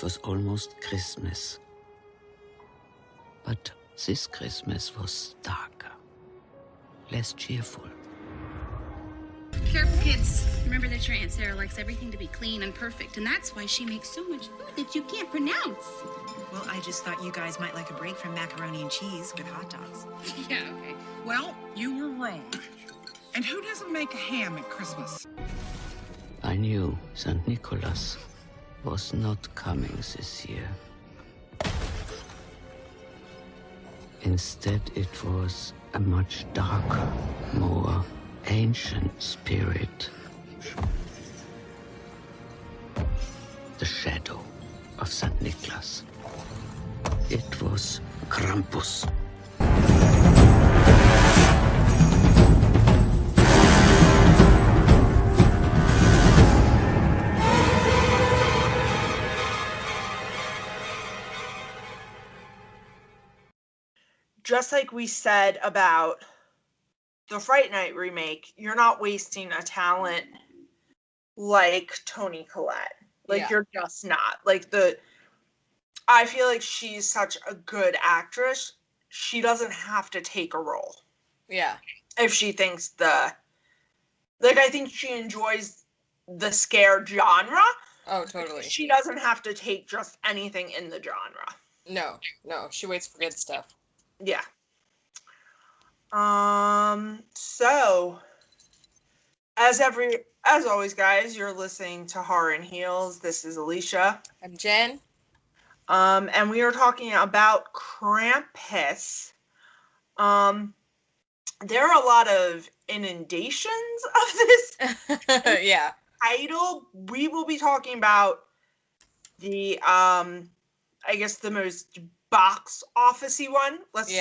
It was almost Christmas. But this Christmas was darker, less cheerful. Careful, kids. Remember that your Aunt Sarah likes everything to be clean and perfect, and that's why she makes so much food that you can't pronounce. Well, I just thought you guys might like a break from macaroni and cheese with hot dogs. Yeah, okay. Well, you were wrong. And who doesn't make a ham at Christmas? I knew St. Nicholas was not coming this year. Instead, it was a much darker, more ancient spirit. The shadow of St. Nicholas. It was Krampus. Just like we said about the Fright Night remake, you're not wasting a talent like Toni Collette. Like, you're just not. Like, I feel like she's such a good actress. She doesn't have to take a role. Yeah. If she thinks I think she enjoys the scare genre. Oh, totally. She doesn't have to take just anything in the genre. No. She waits for good stuff. Yeah. So as always, guys, you're listening to Horror and Heels. This is Elicia. I'm Jen. And we are talking about Krampus. There are a lot of inundations of this Yeah. title. We will be talking about the I guess the most box office-y one. Most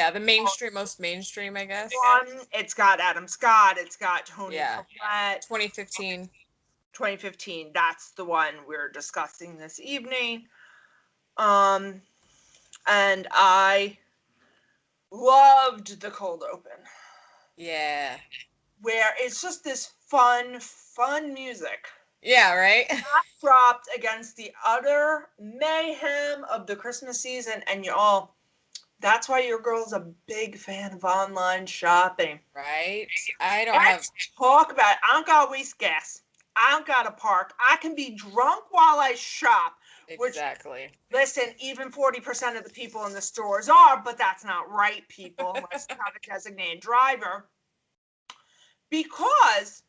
mainstream, I guess. One. It's got Adam Scott. It's got Toni Collette. 2015. That's the one we're discussing this evening. And I loved the cold open. Yeah. Where it's just this fun music. Yeah, right? Dropped against the utter mayhem of the Christmas season, and y'all, that's why your girl's a big fan of online shopping. Right? Talk about it. I don't gotta waste gas. I don't gotta park. I can be drunk while I shop. Exactly. Listen, even 40% of the people in the stores are, but that's not right, people, unless you have a designated driver. Because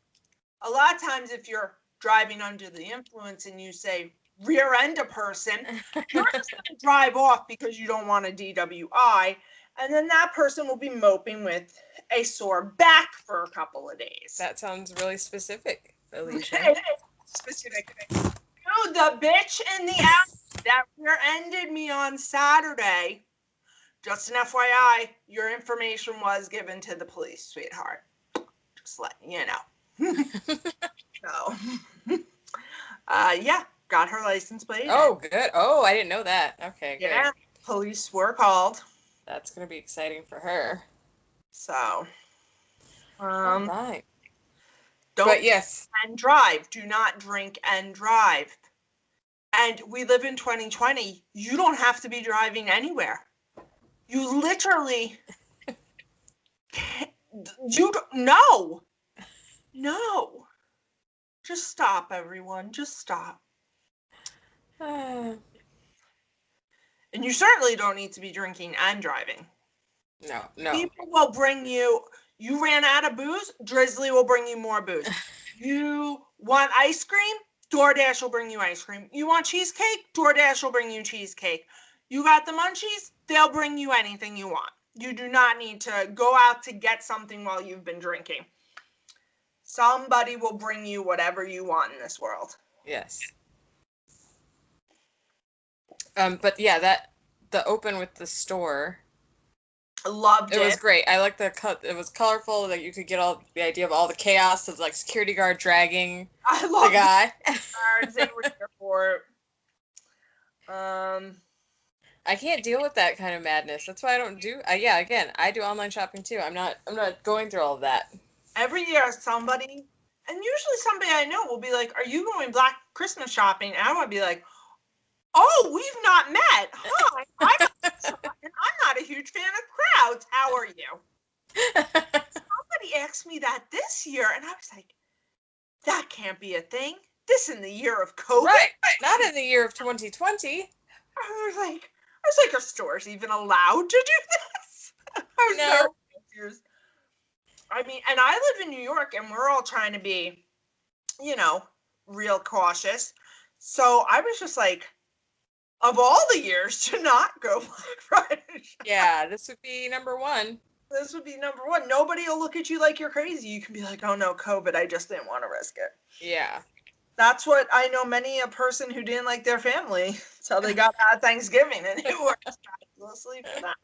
a lot of times if you're driving under the influence and you say rear end a person, you're just going to drive off because you don't want a DWI, and then that person will be moping with a sore back for a couple of days. That sounds really specific, Elicia. Specific. Dude, the bitch in the ass that rear ended me on Saturday, just an FYI, your information was given to the police, sweetheart. Just letting you know. So, yeah, got her license plate. Oh, good. Oh, I didn't know that. Okay, good. Yeah, police were called. That's going to be exciting for her. So, all right. Don't and drive. Do not drink and drive. And we live in 2020. You don't have to be driving anywhere. You literally No. Just stop, everyone. Just stop. And you certainly don't need to be drinking and driving. No. People will bring you ran out of booze, Drizzly will bring you more booze. You want ice cream? DoorDash will bring you ice cream. You want cheesecake? DoorDash will bring you cheesecake. You got the munchies? They'll bring you anything you want. You do not need to go out to get something while you've been drinking. Somebody will bring you whatever you want in this world. Yes. But yeah, the open with the store. Loved it. It was great. I liked it was colorful. That you could get all the idea of all the chaos of like security guard dragging the guy. Guards, they were here for it. I can't deal with that kind of madness. That's why I don't do. Again, I do online shopping too. I'm not going through all of that. Every year, somebody, and usually somebody I know will be like, "Are you going Black Christmas shopping?" And I want to be like, "Oh we've not met. Hi, I'm not a huge fan of crowds. How are you? Somebody asked me that this year, and I was like, that can't be a thing. This in the year of COVID. Right. Not in the year of 2020. I was like, are stores even allowed to do this? I was very confused. I mean, and I live in New York, and we're all trying to be, real cautious. So I was just like, of all the years to not go Black Friday. Yeah, this would be number one. This would be number one. Nobody will look at you like you're crazy. You can be like, oh no, COVID, I just didn't want to risk it. Yeah. That's what I know many a person who didn't like their family. So they got out Thanksgiving and it worked fabulously for that.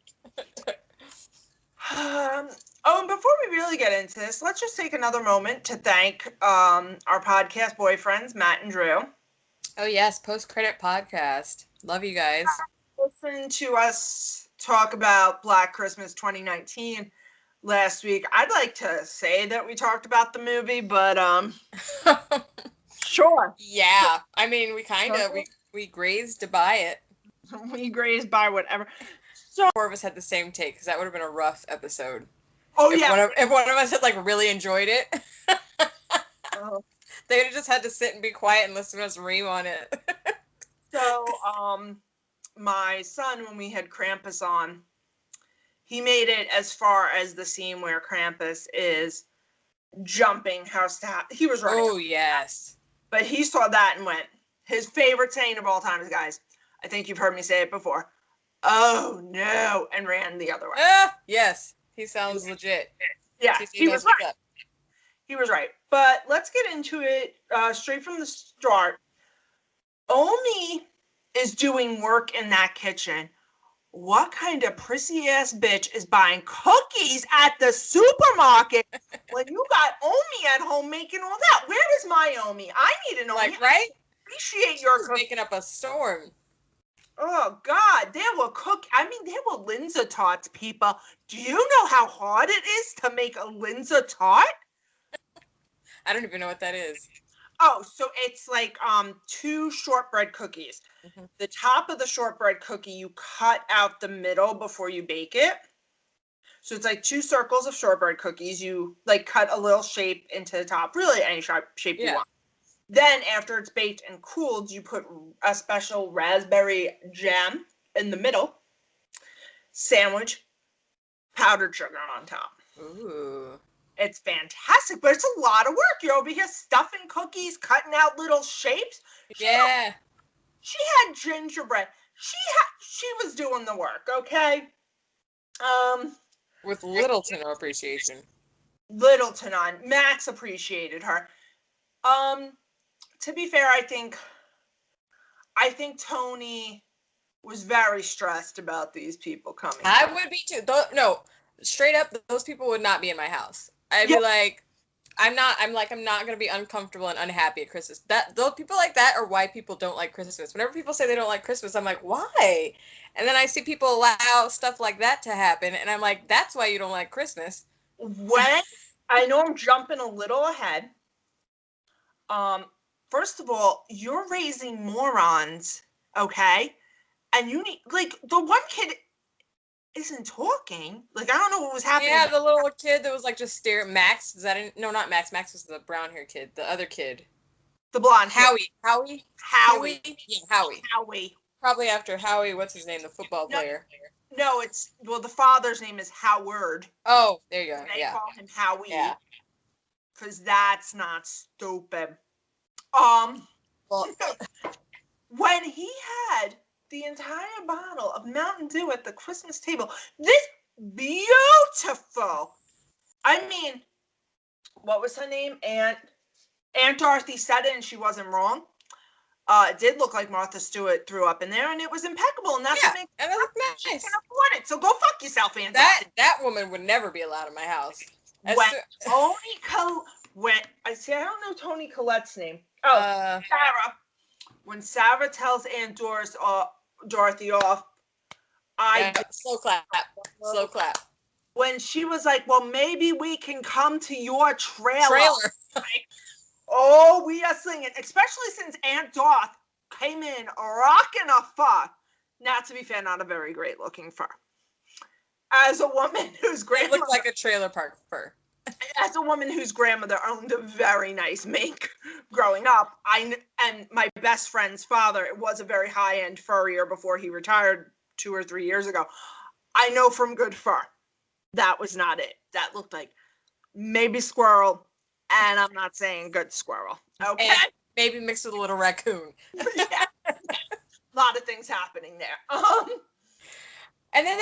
And before we really get into this, let's just take another moment to thank our podcast boyfriends, Matt and Drew. Oh, yes. Post-credit podcast. Love you guys. Listen to us talk about Black Christmas 2019 last week. I'd like to say that we talked about the movie, but sure. Yeah. I mean, we kind of, we grazed by it. We grazed by whatever. So four of us had the same take, because that would have been a rough episode. Oh, if yeah. If one of us had, really enjoyed it. They would have just had to sit and be quiet and listen to us ream on it. So, my son, when we had Krampus on, he made it as far as the scene where Krampus is jumping house to house. He was running. Oh, yes. But he saw that and went, his favorite saying of all time is, guys, I think you've heard me say it before, oh, no, and ran the other way. Yes. He sounds legit. Yeah, he was right. He was right. But let's get into it straight from the start. Omi is doing work in that kitchen. What kind of prissy-ass bitch is buying cookies at the supermarket when you got Omi at home making all that? Where is my Omi? I need an Omi. Right? I appreciate your cookies. Making up a storm. Oh, God. There were Linzer tarts, people. Do you know how hard it is to make a Linzer tart? I don't even know what that is. Oh, so it's like 2 shortbread cookies. Mm-hmm. The top of the shortbread cookie, you cut out the middle before you bake it. So it's like 2 circles of shortbread cookies. You cut a little shape into the top, really any shape you want. Then after it's baked and cooled, you put a special raspberry jam in the middle, sandwich, powdered sugar on top. Ooh. It's fantastic, but it's a lot of work. You're over here stuffing cookies, cutting out little shapes. Yeah. She had gingerbread. She was doing the work, okay? With little to no appreciation. Little to none. Max appreciated her. To be fair, I think Tony was very stressed about these people coming. I would be too. No, straight up, those people would not be in my house. I'd be like, I'm not going to be uncomfortable and unhappy at Christmas. Those people like that are why people don't like Christmas. Whenever people say they don't like Christmas, I'm like, why? And then I see people allow stuff like that to happen, and I'm like, that's why you don't like Christmas. When I know I'm jumping a little ahead. First of all, you're raising morons, okay? And you need, the one kid isn't talking. I don't know what was happening. Yeah, the little kid that was just staring. Max, no, not Max. Max was the brown hair kid. The other kid. The blonde. Howie. Yeah, Howie. Howie. Probably after Howie, what's his name? The football player. No, the father's name is Howard. Oh, there you go. They call him Howie. Yeah. Because that's not stupid. Well, when he had the entire bottle of Mountain Dew at the Christmas table, this beautiful, I mean, what was her name? Aunt Dorothy said it and she wasn't wrong. It did look like Martha Stewart threw up in there, and it was impeccable, and that's what makes and it looked nice. She can afford it, so go fuck yourself, Aunt Dorothy. That woman would never be allowed in my house. I don't know Tony Collette's name. Oh, Sarah. When Sarah tells Aunt Dorothy off, slow clap. When she was like, well, maybe we can come to your trailer. Oh, we are singing, especially since Aunt Dorothy came in rocking a fur. Not to be fair, not a very great looking fur. As a woman whose It grandmother looked like a trailer park fur. as a woman whose grandmother owned a very nice mink growing up, and my best friend's father was a very high-end furrier before he retired 2 or 3 years ago. I know from good fur. That was not it. That looked like maybe squirrel, and I'm not saying good squirrel. Okay? And maybe mixed with a little raccoon. Yeah. A lot of things happening there. And then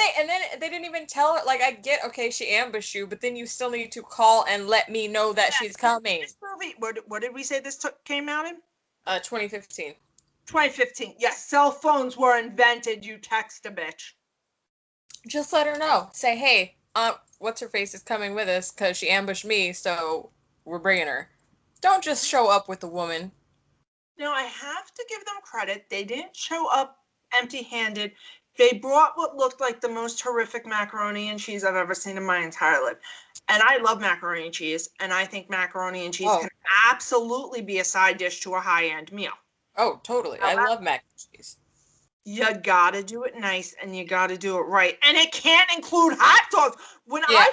they didn't even tell her. Like, I get, okay, she ambushed you, but then you still need to call and let me know that she's coming. This movie, what did we say this came out in? 2015. 2015. Yes, cell phones were invented. You text a bitch. Just let her know. Say, hey, what's her face is coming with us because she ambushed me, so we're bringing her. Don't just show up with the woman. Now, I have to give them credit. They didn't show up empty-handed. They brought what looked like the most horrific macaroni and cheese I've ever seen in my entire life. And I love macaroni and cheese, and I think macaroni and cheese can absolutely be a side dish to a high-end meal. Oh, totally. I love mac and cheese. You gotta do it nice, and you gotta do it right. And it can't include hot dogs. When I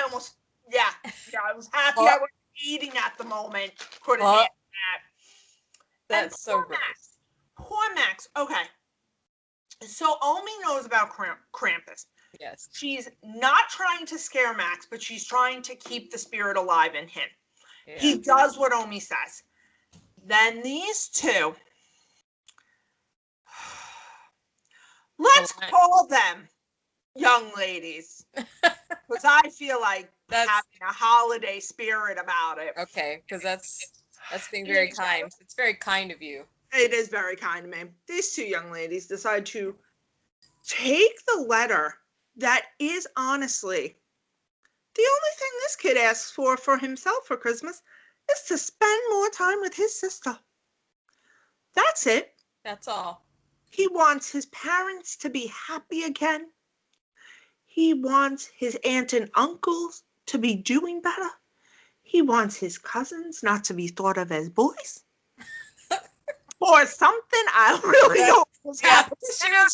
almost, I was happy I wasn't eating at the moment. Couldn't handle that. That's so gross. Poor Max. Okay. So Omi knows about Krampus. Yes. She's not trying to scare Max, but she's trying to keep the spirit alive in him. Yeah. He does what Omi says. Then these two, let's call them young ladies, because I feel like having a holiday spirit about it. Okay, because that's being very kind. It's very kind of you. It is very kind of me. These two young ladies decide to take the letter that is honestly the only thing this kid asks for himself for Christmas is to spend more time with his sister. That's it. That's all. He wants his parents to be happy again. He wants his aunt and uncles to be doing better. He wants his cousins not to be thought of as boys. Or something. I really hope was happening.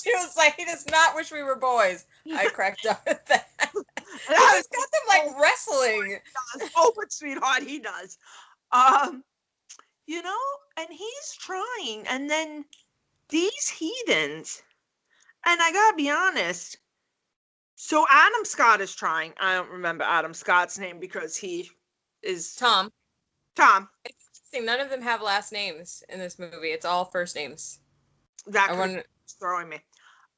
She was like, he does not wish we were boys. I cracked up at that. He just got them like wrestling. Oh, but sweetheart, he does. You know, and he's trying. And then these heathens, and I gotta be honest, so Adam Scott is trying. I don't remember Adam Scott's name because he is Tom. It's interesting. None of them have last names in this movie. It's all first names. That is throwing me.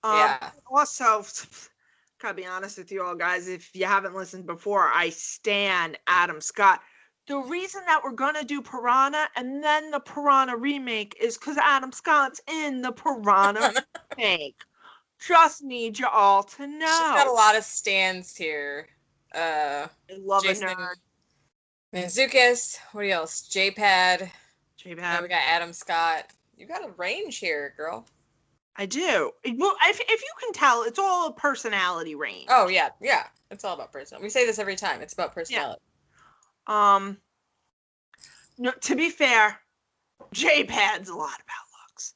Also, gotta be honest with you all guys, if you haven't listened before, I stan Adam Scott. The reason that we're gonna do Piranha and then the Piranha remake is because Adam Scott's in the Piranha remake. Just need you all to know. She's got a lot of stands here. I love Jason a nerd. Mantzoukas. What else? J-Pad. We got Adam Scott. You got a range here, girl. I do. Well, if you can tell, it's all a personality range. Oh yeah. It's all about personality. We say this every time. It's about personality. Yeah. No, to be fair, J-Pad's a lot about looks.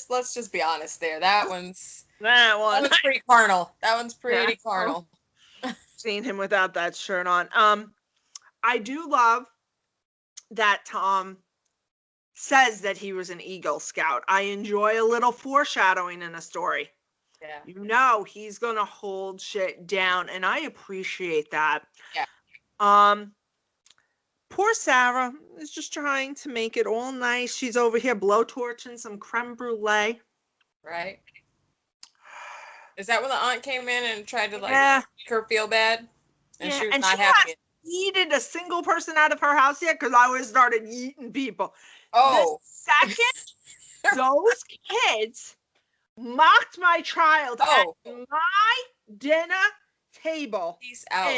let's just be honest there. That one's pretty carnal. That one's pretty carnal. Seen him without that shirt on. I do love that Tom says that he was an Eagle Scout. I enjoy a little foreshadowing in a story. Yeah. You know he's gonna hold shit down, and I appreciate that. Yeah. Poor Sarah is just trying to make it all nice. She's over here blowtorching some creme brulee. Right. Is that when the aunt came in and tried to make her feel bad? And she was not having it. Eated a single person out of her house yet because I always started eating people. Oh. The second those kids mocked my child at my dinner table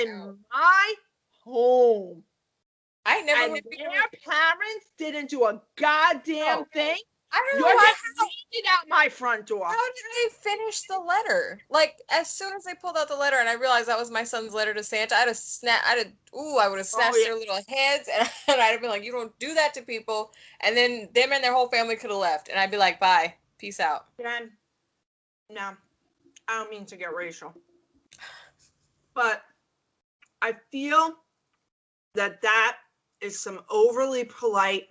in my home. I never and their parents didn't do a goddamn thing. I don't know why. Get out my front door. How did they finish the letter? Like, as soon as they pulled out the letter and I realized that was my son's letter to Santa, I would have snatched their little heads and I'd have been like, you don't do that to people. And then them and their whole family could have left. And I'd be like, bye. Peace out. Jen, no, I don't mean to get racial. But I feel that is some overly polite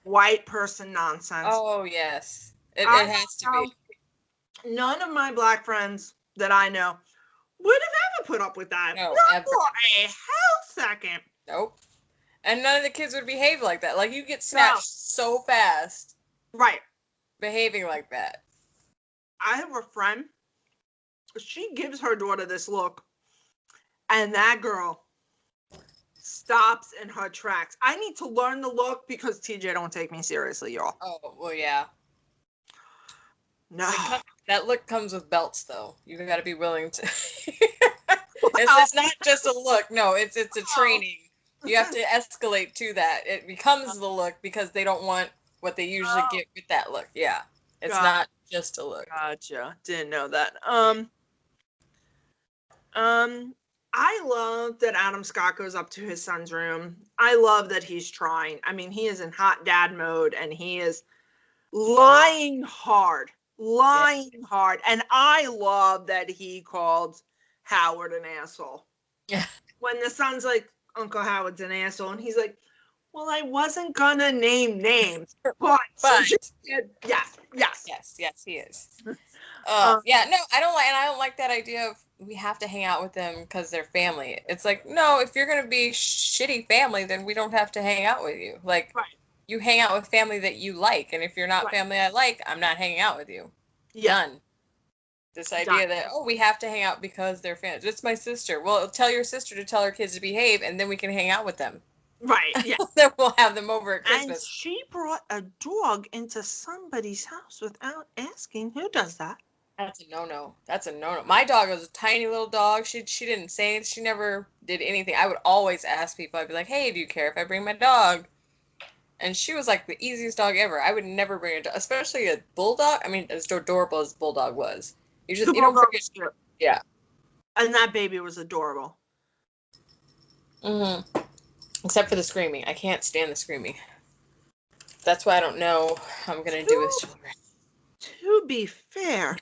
white person nonsense. Oh, yes. It has to be. None of my black friends that I know would have ever put up with that. No, Not ever. for a hell second. Nope. And none of the kids would behave like that. Like, you get snatched so fast. Right. Behaving like that. I have a friend. She gives her daughter this look. And that girl stops in her tracks. I need to learn the look because TJ don't take me seriously, y'all. Oh, well, yeah. No. That look comes with belts, though. You got to be willing to. It's not just a look. No, it's a training. You have to escalate to that. It becomes the look because they don't want what they usually get with that look. Yeah. It's not just a look. Gotcha. Didn't know that. I love that Adam Scott goes up to his son's room. I love that he's trying. I mean, he is in hot dad mode and he is lying hard. And I love that he called Howard an asshole. Yeah. When the son's like, Uncle Howard's an asshole, and he's like, well, I wasn't gonna name names, but yes, he is. Yeah, no, I don't like that idea of we have to hang out with them because they're family. It's like, no, if you're gonna be shitty family, then we don't have to hang out with you. Like, you hang out with family that you like, and if you're not family I like, I'm not hanging out with you. Yeah. Done. This idea that, we have to hang out because they're fans. It's my sister. Well, tell your sister to tell her kids to behave, and then we can hang out with them. Right, yeah. Then we'll have them over at Christmas. And she brought a dog into somebody's house without asking. Who does that? That's a no-no. That's a no-no. My dog was a tiny little dog. She didn't say it. She never did anything. I would always ask people. I'd be like, hey, do you care if I bring my dog? And she was like the easiest dog ever. I would never bring a dog, especially a bulldog. I mean, as adorable as the bulldog was. You don't forget. Yeah. And that baby was adorable. Mm-hmm. Except for the screaming. I can't stand the screaming. That's why I don't know how I'm going to do with children. To be fair,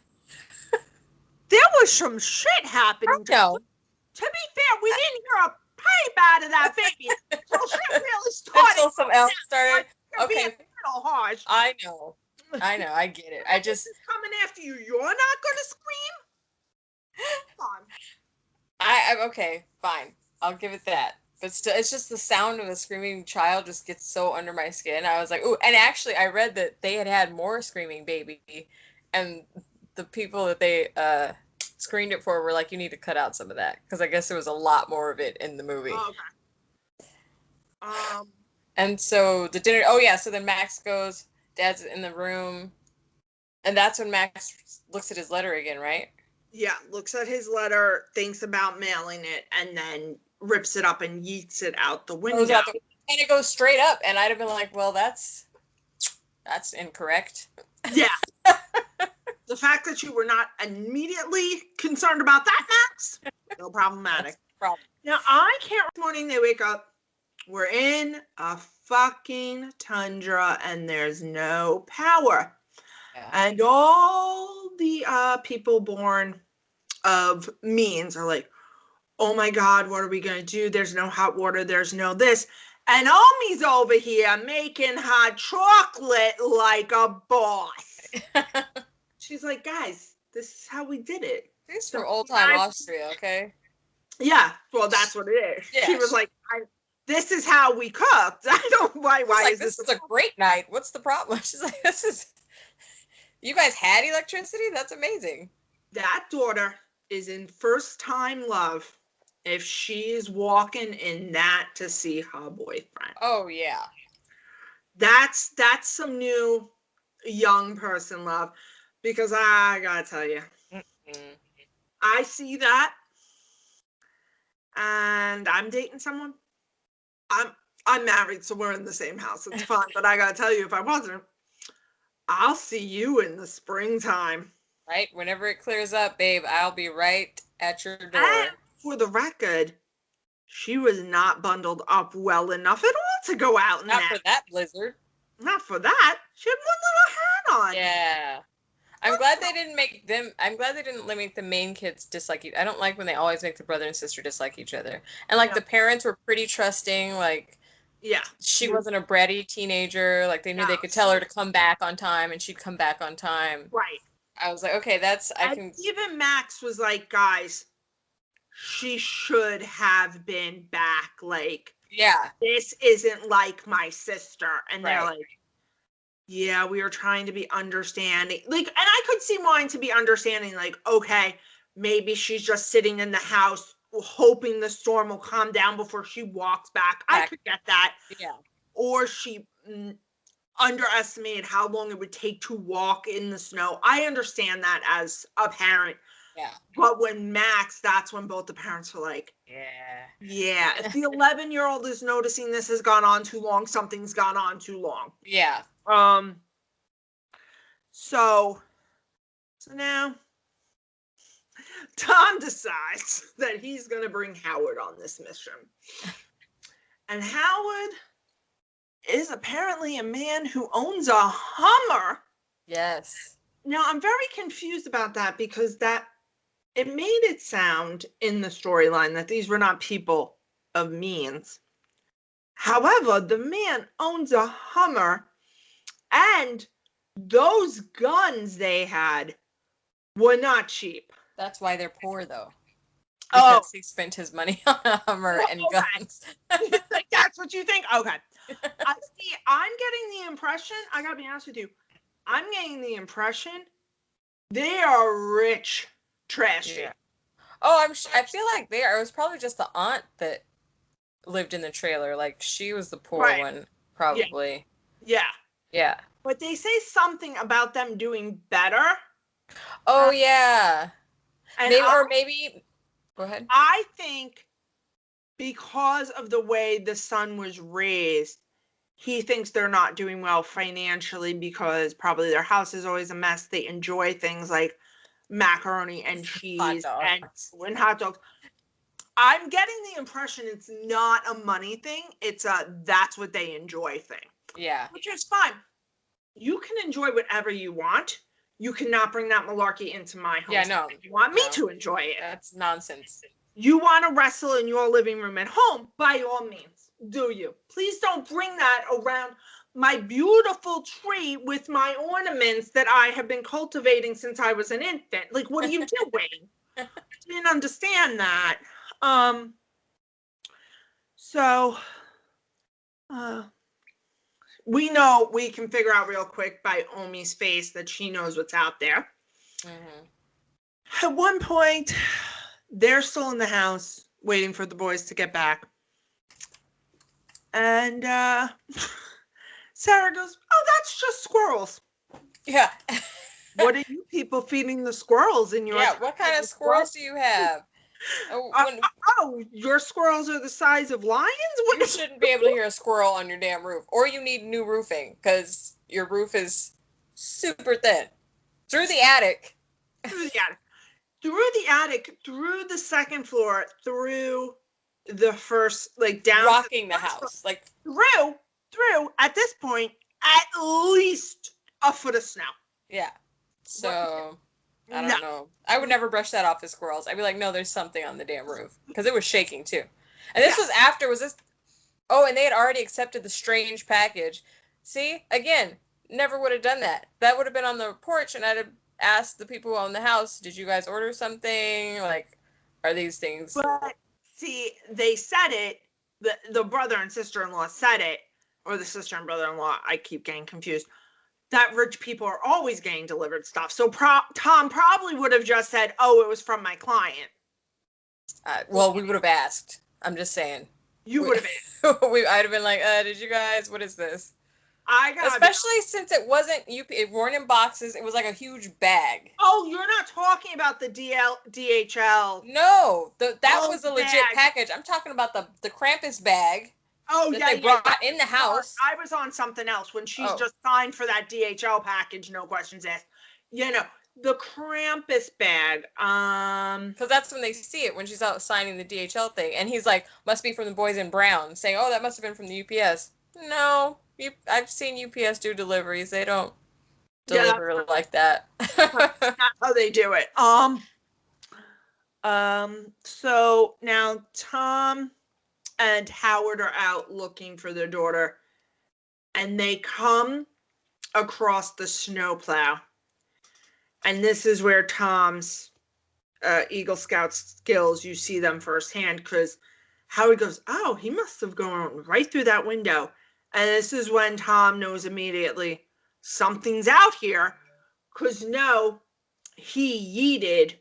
there was some shit happening. No. To be fair, we didn't hear a pipe out of that baby. So shit really started. Until some else started. Okay. Okay. A little harsh. I know. I get it. I just. This is coming after you. You're not going to scream? Come on. Okay, fine. I'll give it that. But still, it's just the sound of a screaming child just gets so under my skin. I was like, ooh. And actually, I read that they had more screaming baby. And the people that they screened it for were like, you need to cut out some of that. Because I guess there was a lot more of it in the movie. Oh, okay. And so the dinner, so then Max goes, Dad's in the room. And that's when Max looks at his letter again, right? Yeah, looks at his letter, thinks about mailing it, and then rips it up and yeets it out the window. And it goes straight up. And I'd have been like, well, that's incorrect. Yeah. The fact that you were not immediately concerned about that, Max, no problematic. Now, I can't. This morning they wake up. We're in a fucking tundra and there's no power. Yeah. And all the people born of means are like, oh my God, what are we going to do? There's no hot water. There's no this. And Omi's over here making hot chocolate like a boss. She's like, guys, this is how we did it. It's from old time Austria, okay? Yeah, well, that's what it is. Yeah. She was like, this is how we cooked. I don't why like, this is a great night. What's the problem? She's like, you guys had electricity? That's amazing. That daughter is in first time love if she's walking in that to see her boyfriend. Oh yeah. That's some new young person love. Because I gotta tell you, I see that, and I'm dating someone. I'm married, so we're in the same house. It's fine. But I gotta tell you, if I wasn't, I'll see you in the springtime. Right? Whenever it clears up, babe, I'll be right at your door. And for the record, she was not bundled up well enough at all to go out in Not for that blizzard. Not for that. She had one little hat on. Yeah. I'm glad they didn't make the main kids dislike each other. I don't like when they always make the brother and sister dislike each other. And like the parents were pretty trusting, like she wasn't a bratty teenager, like they knew they could tell her to come back on time and she'd come back on time. Right. I was like, okay, even Max was like, guys, she should have been back. Like, this isn't like my sister. And they're like, yeah, we were trying to be understanding. Like, and I could see wanting to be understanding, like, okay, maybe she's just sitting in the house hoping the storm will calm down before she walks back. I could get that. Yeah. Or she underestimated how long it would take to walk in the snow. I understand that as a parent. Yeah. But when Max, that's when both the parents were like, yeah, if the 11-year-old is noticing this has gone on too long, something's gone on too long. Yeah. So now Tom decides that he's going to bring Howard on this mission. And Howard is apparently a man who owns a Hummer. Yes. Now, I'm very confused about that because it made it sound in the storyline that these were not people of means. However, the man owns a Hummer, and those guns they had were not cheap. That's why they're poor, though. Because he spent his money on a Hummer and guns. That's what you think? Okay. See, I'm getting the impression, I gotta be honest with you, I'm getting the impression they are rich, trashy. Yeah. Oh, I feel like they are. It was probably just the aunt that lived in the trailer. Like, she was the poor one, probably. Yeah. Yeah. But they say something about them doing better. Oh, yeah. And maybe, go ahead. I think because of the way the son was raised, he thinks they're not doing well financially because probably their house is always a mess. They enjoy things like macaroni and cheese and hot dogs. I'm getting the impression it's not a money thing. It's a that's what they enjoy thing. Yeah. Which is fine. You can enjoy whatever you want. You cannot bring that malarkey into my home. Yeah, no. You want me to enjoy it. That's nonsense. You want to wrestle in your living room at home, by all means, do you. Please don't bring that around my beautiful tree with my ornaments that I have been cultivating since I was an infant. Like, what are you doing? I didn't understand that. We know we can figure out real quick by Omi's face that she knows what's out there. Mm-hmm. At one point, they're still in the house waiting for the boys to get back. And Sarah goes, "Oh, that's just squirrels." Yeah. What are you people feeding the squirrels in your Yeah, what kind of squirrels do you have? Your squirrels are the size of lions? What you shouldn't be able to hear a squirrel on your damn roof. Or you need new roofing because your roof is super thin. Through the attic. Through the attic, through the second floor, through the first, like down. Rocking the house. Like through, at this point, at least a foot of snow. Yeah. So, I don't know. I would never brush that off as squirrels. I'd be like, no, there's something on the damn roof. Because it was shaking, too. And this was after, and they had already accepted the strange package. See? Again, never would have done that. That would have been on the porch, and I'd have asked the people who own the house, did you guys order something? Like, are these things... But, see, they said it, the brother and sister-in-law said it, or the sister and brother-in-law, I keep getting confused, that rich people are always getting delivered stuff. So Tom probably would have just said, oh, it was from my client. Well, we would have asked. I'm just saying. You would have asked. I'd have been like, did you guys, what is this? Especially since it wasn't, it weren't in boxes. It was like a huge bag. Oh, you're not talking about the DHL. No, that was a legit package. I'm talking about the Krampus bag Oh, that yeah, they brought in the house. I was on something else when she's Oh. just signed for that DHL package, no questions asked. You know, the Krampus bag. Because that's when they see it, when she's out signing the DHL thing. And he's like, must be from the boys in brown, saying, oh, that must have been from the UPS. No, I've seen UPS do deliveries. They don't deliver like that. That's not how they do it. So now Tom and Howard are out looking for their daughter, and they come across the snowplow. And this is where Tom's Eagle Scout skills, you see them firsthand, because Howard goes, oh, he must have gone right through that window. And this is when Tom knows immediately something's out here, because no, he yeeted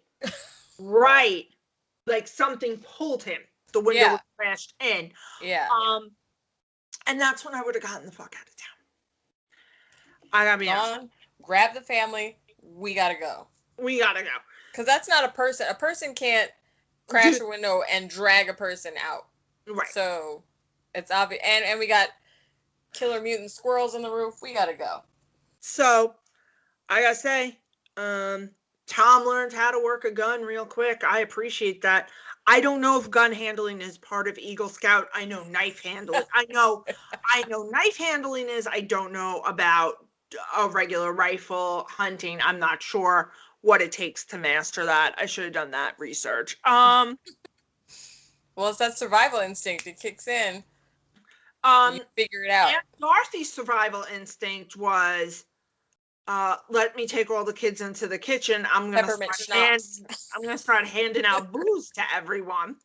right, like something pulled him. The window was crashed in. Yeah. And that's when I would have gotten the fuck out of town. I gotta be honest. Grab the family. We gotta go. We gotta go. Because that's not a person. A person can't crash a window and drag a person out. Right. So it's obvious. And we got killer mutant squirrels on the roof. We gotta go. So I gotta say, Tom learned how to work a gun real quick. I appreciate that. I don't know if gun handling is part of Eagle Scout. I know knife handling. I know knife handling is. I don't know about a regular rifle hunting. I'm not sure what it takes to master that. I should have done that research. Well, it's that survival instinct. It kicks in. You figure it out. Aunt Dorothy's survival instinct was, let me take all the kids into the kitchen. I'm gonna start handing out booze to everyone.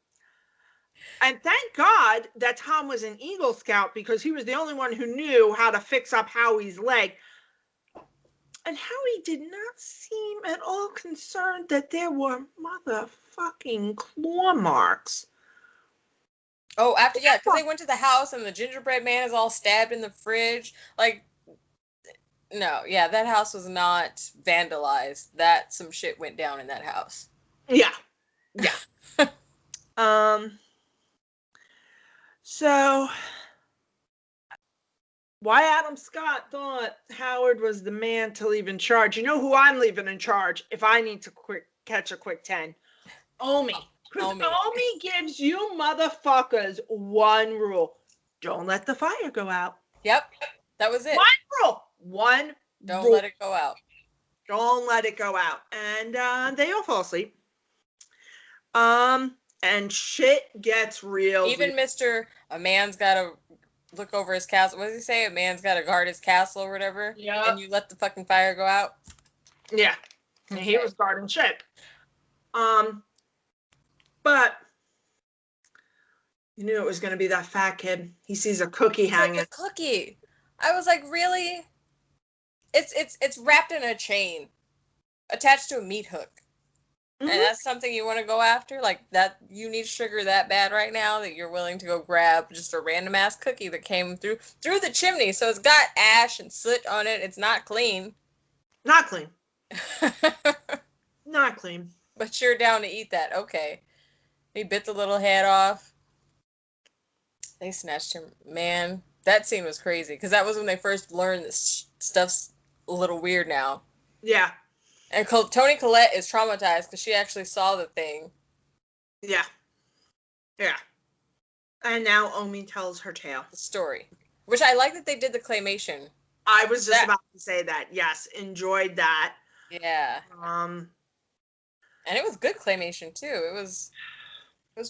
And thank God that Tom was an Eagle Scout, because he was the only one who knew how to fix up Howie's leg. And Howie did not seem at all concerned that there were motherfucking claw marks. Oh, because they went to the house and the gingerbread man is all stabbed in the fridge. Like, no, yeah, that house was not vandalized. Some shit went down in that house. Yeah. So why Adam Scott thought Howard was the man to leave in charge. You know who I'm leaving in charge if I need to catch a quick 10? Omi. Because Omi gives you motherfuckers one rule. Don't let the fire go out. Yep. That was it. One rule. Don't let it go out. Don't let it go out. And they all fall asleep. And shit gets real. Even Mr. A man's got to look over his castle. What does he say? A man's got to guard his castle or whatever. Yeah. And you let the fucking fire go out? Yeah. Okay. He was guarding shit. But you knew it was going to be that fat kid. He sees a cookie hanging. Like a cookie. I was like, really? It's wrapped in a chain, attached to a meat hook. Mm-hmm. And that's something you want to go after? Like, that you need sugar that bad right now that you're willing to go grab just a random ass cookie that came through the chimney. So it's got ash and soot on it. It's not clean. Not clean. Not clean. But you're down to eat that. Okay. He bit the little head off. They snatched him. Man, that scene was crazy. Because that was when they first learned this stuff's a little weird now. Yeah. And Toni Collette is traumatized because she actually saw the thing. Yeah. Yeah. And now Omi tells her tale. The story. Which I like that they did the claymation. I was just about to say that. Yes. Enjoyed that. Yeah. And it was good claymation too. It was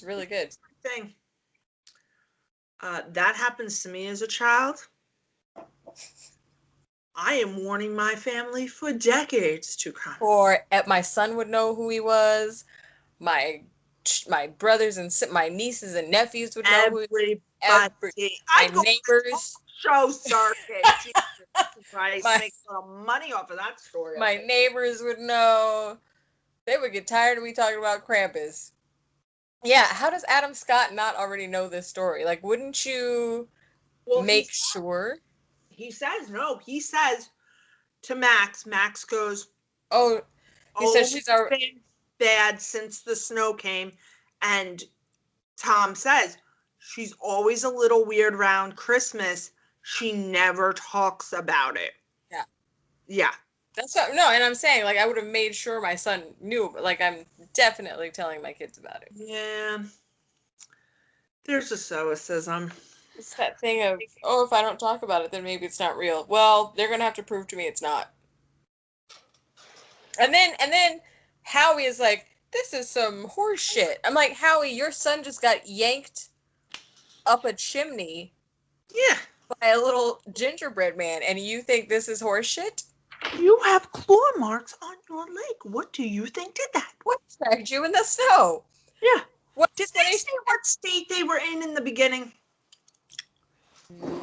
really good. Thing. That happens to me as a child. I am warning my family for decades to come. Or my son would know who he was. My brothers and my nieces and nephews would know who he was. My neighbors. So sorry. Jesus Christ. Make a little money off of that story. My neighbors would know. They would get tired of me talking about Krampus. Yeah, how does Adam Scott not already know this story? Like, wouldn't you make sure? He says no. He says to Max. Max goes, "Oh, he says she's already been bad since the snow came." And Tom says, She's always a little weird around Christmas. She never talks about it. Yeah. Yeah. That's what, no, and I'm saying, like, I would have made sure my son knew, but, like, I'm definitely telling my kids about it. Yeah. There's a stoicism. It's that thing of, oh, if I don't talk about it, then maybe it's not real. Well, they're gonna have to prove to me it's not. And then Howie is like, this is some horse shit. I'm like, Howie, your son just got yanked up a chimney. Yeah. By a little gingerbread man, and you think this is horse shit? You have claw marks on your leg. What do you think did that? What dragged you in the snow? Yeah. What did they say what state they were in the beginning?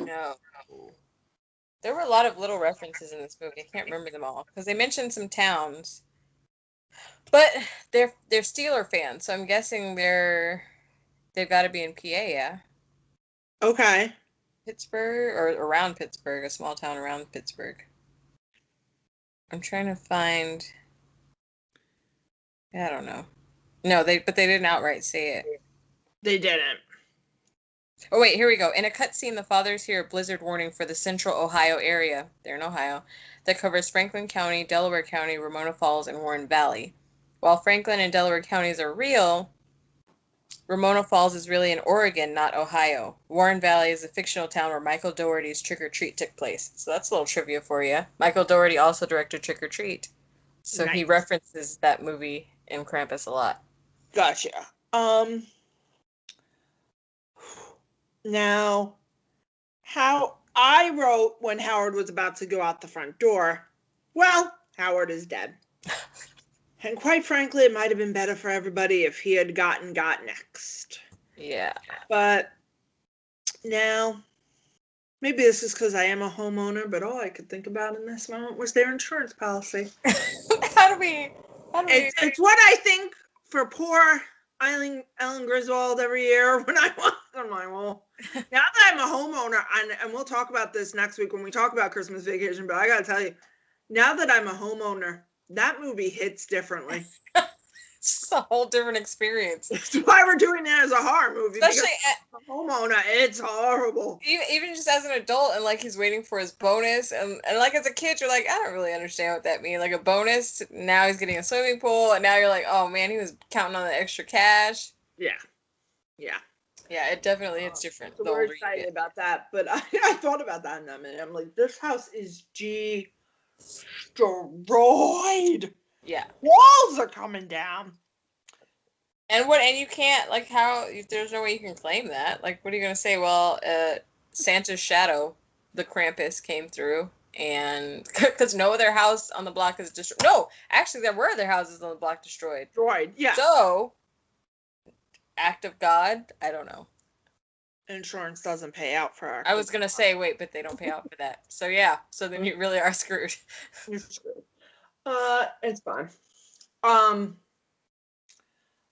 No. There were a lot of little references in this movie. I can't remember them all because they mentioned some towns. But they're Steeler fans, so I'm guessing they've got to be in PA, yeah. Okay. Pittsburgh or around Pittsburgh, a small town around Pittsburgh. I'm trying to find. I don't know. No, they didn't outright say it. They didn't. Oh wait, here we go. In a cutscene, the fathers hear a blizzard warning for the central Ohio area. They're in Ohio, that covers Franklin County, Delaware County, Ramona Falls, and Warren Valley. While Franklin and Delaware counties are real, Ramona Falls is really in Oregon, not Ohio. Warren Valley is a fictional town where Michael Dougherty's Trick or Treat took place. So that's a little trivia for you. Michael Dougherty also directed Trick or Treat. So nice. He references that movie in Krampus a lot. Gotcha. Now, how I wrote when Howard was about to go out the front door, well, Howard is dead. And quite frankly, it might have been better for everybody if he had got next. Yeah. But now, maybe this is because I am a homeowner, but all I could think about in this moment was their insurance policy. How do we? It's what I think for poor Ellen Griswold every year when I walk on my wall. Now that I'm a homeowner, and we'll talk about this next week when we talk about Christmas Vacation, but I gotta tell you, now that I'm a homeowner, that movie hits differently. It's a whole different experience. That's why we're doing it as a horror movie. Especially as a homeowner, it's horrible. Even just as an adult, and like he's waiting for his bonus, and like as a kid, you're like, I don't really understand what that means. Like a bonus, now he's getting a swimming pool, and now you're like, oh man, he was counting on the extra cash. Yeah. Yeah, it definitely hits different. So we're excited about that, but I thought about that in a minute. I'm like, this house is destroyed. Yeah. Walls are coming down. And you can't, like, there's no way you can claim that. Like, what are you going to say? Well, Santa's shadow, the Krampus, came through, and because no other house on the block is destroyed. No, actually, there were other houses on the block destroyed. Destroyed, yeah. So, act of God? I don't know. Insurance doesn't pay out for our... I was going to say, wait, but they don't pay out for that. So, yeah. So then you really are screwed. You're screwed. It's fine.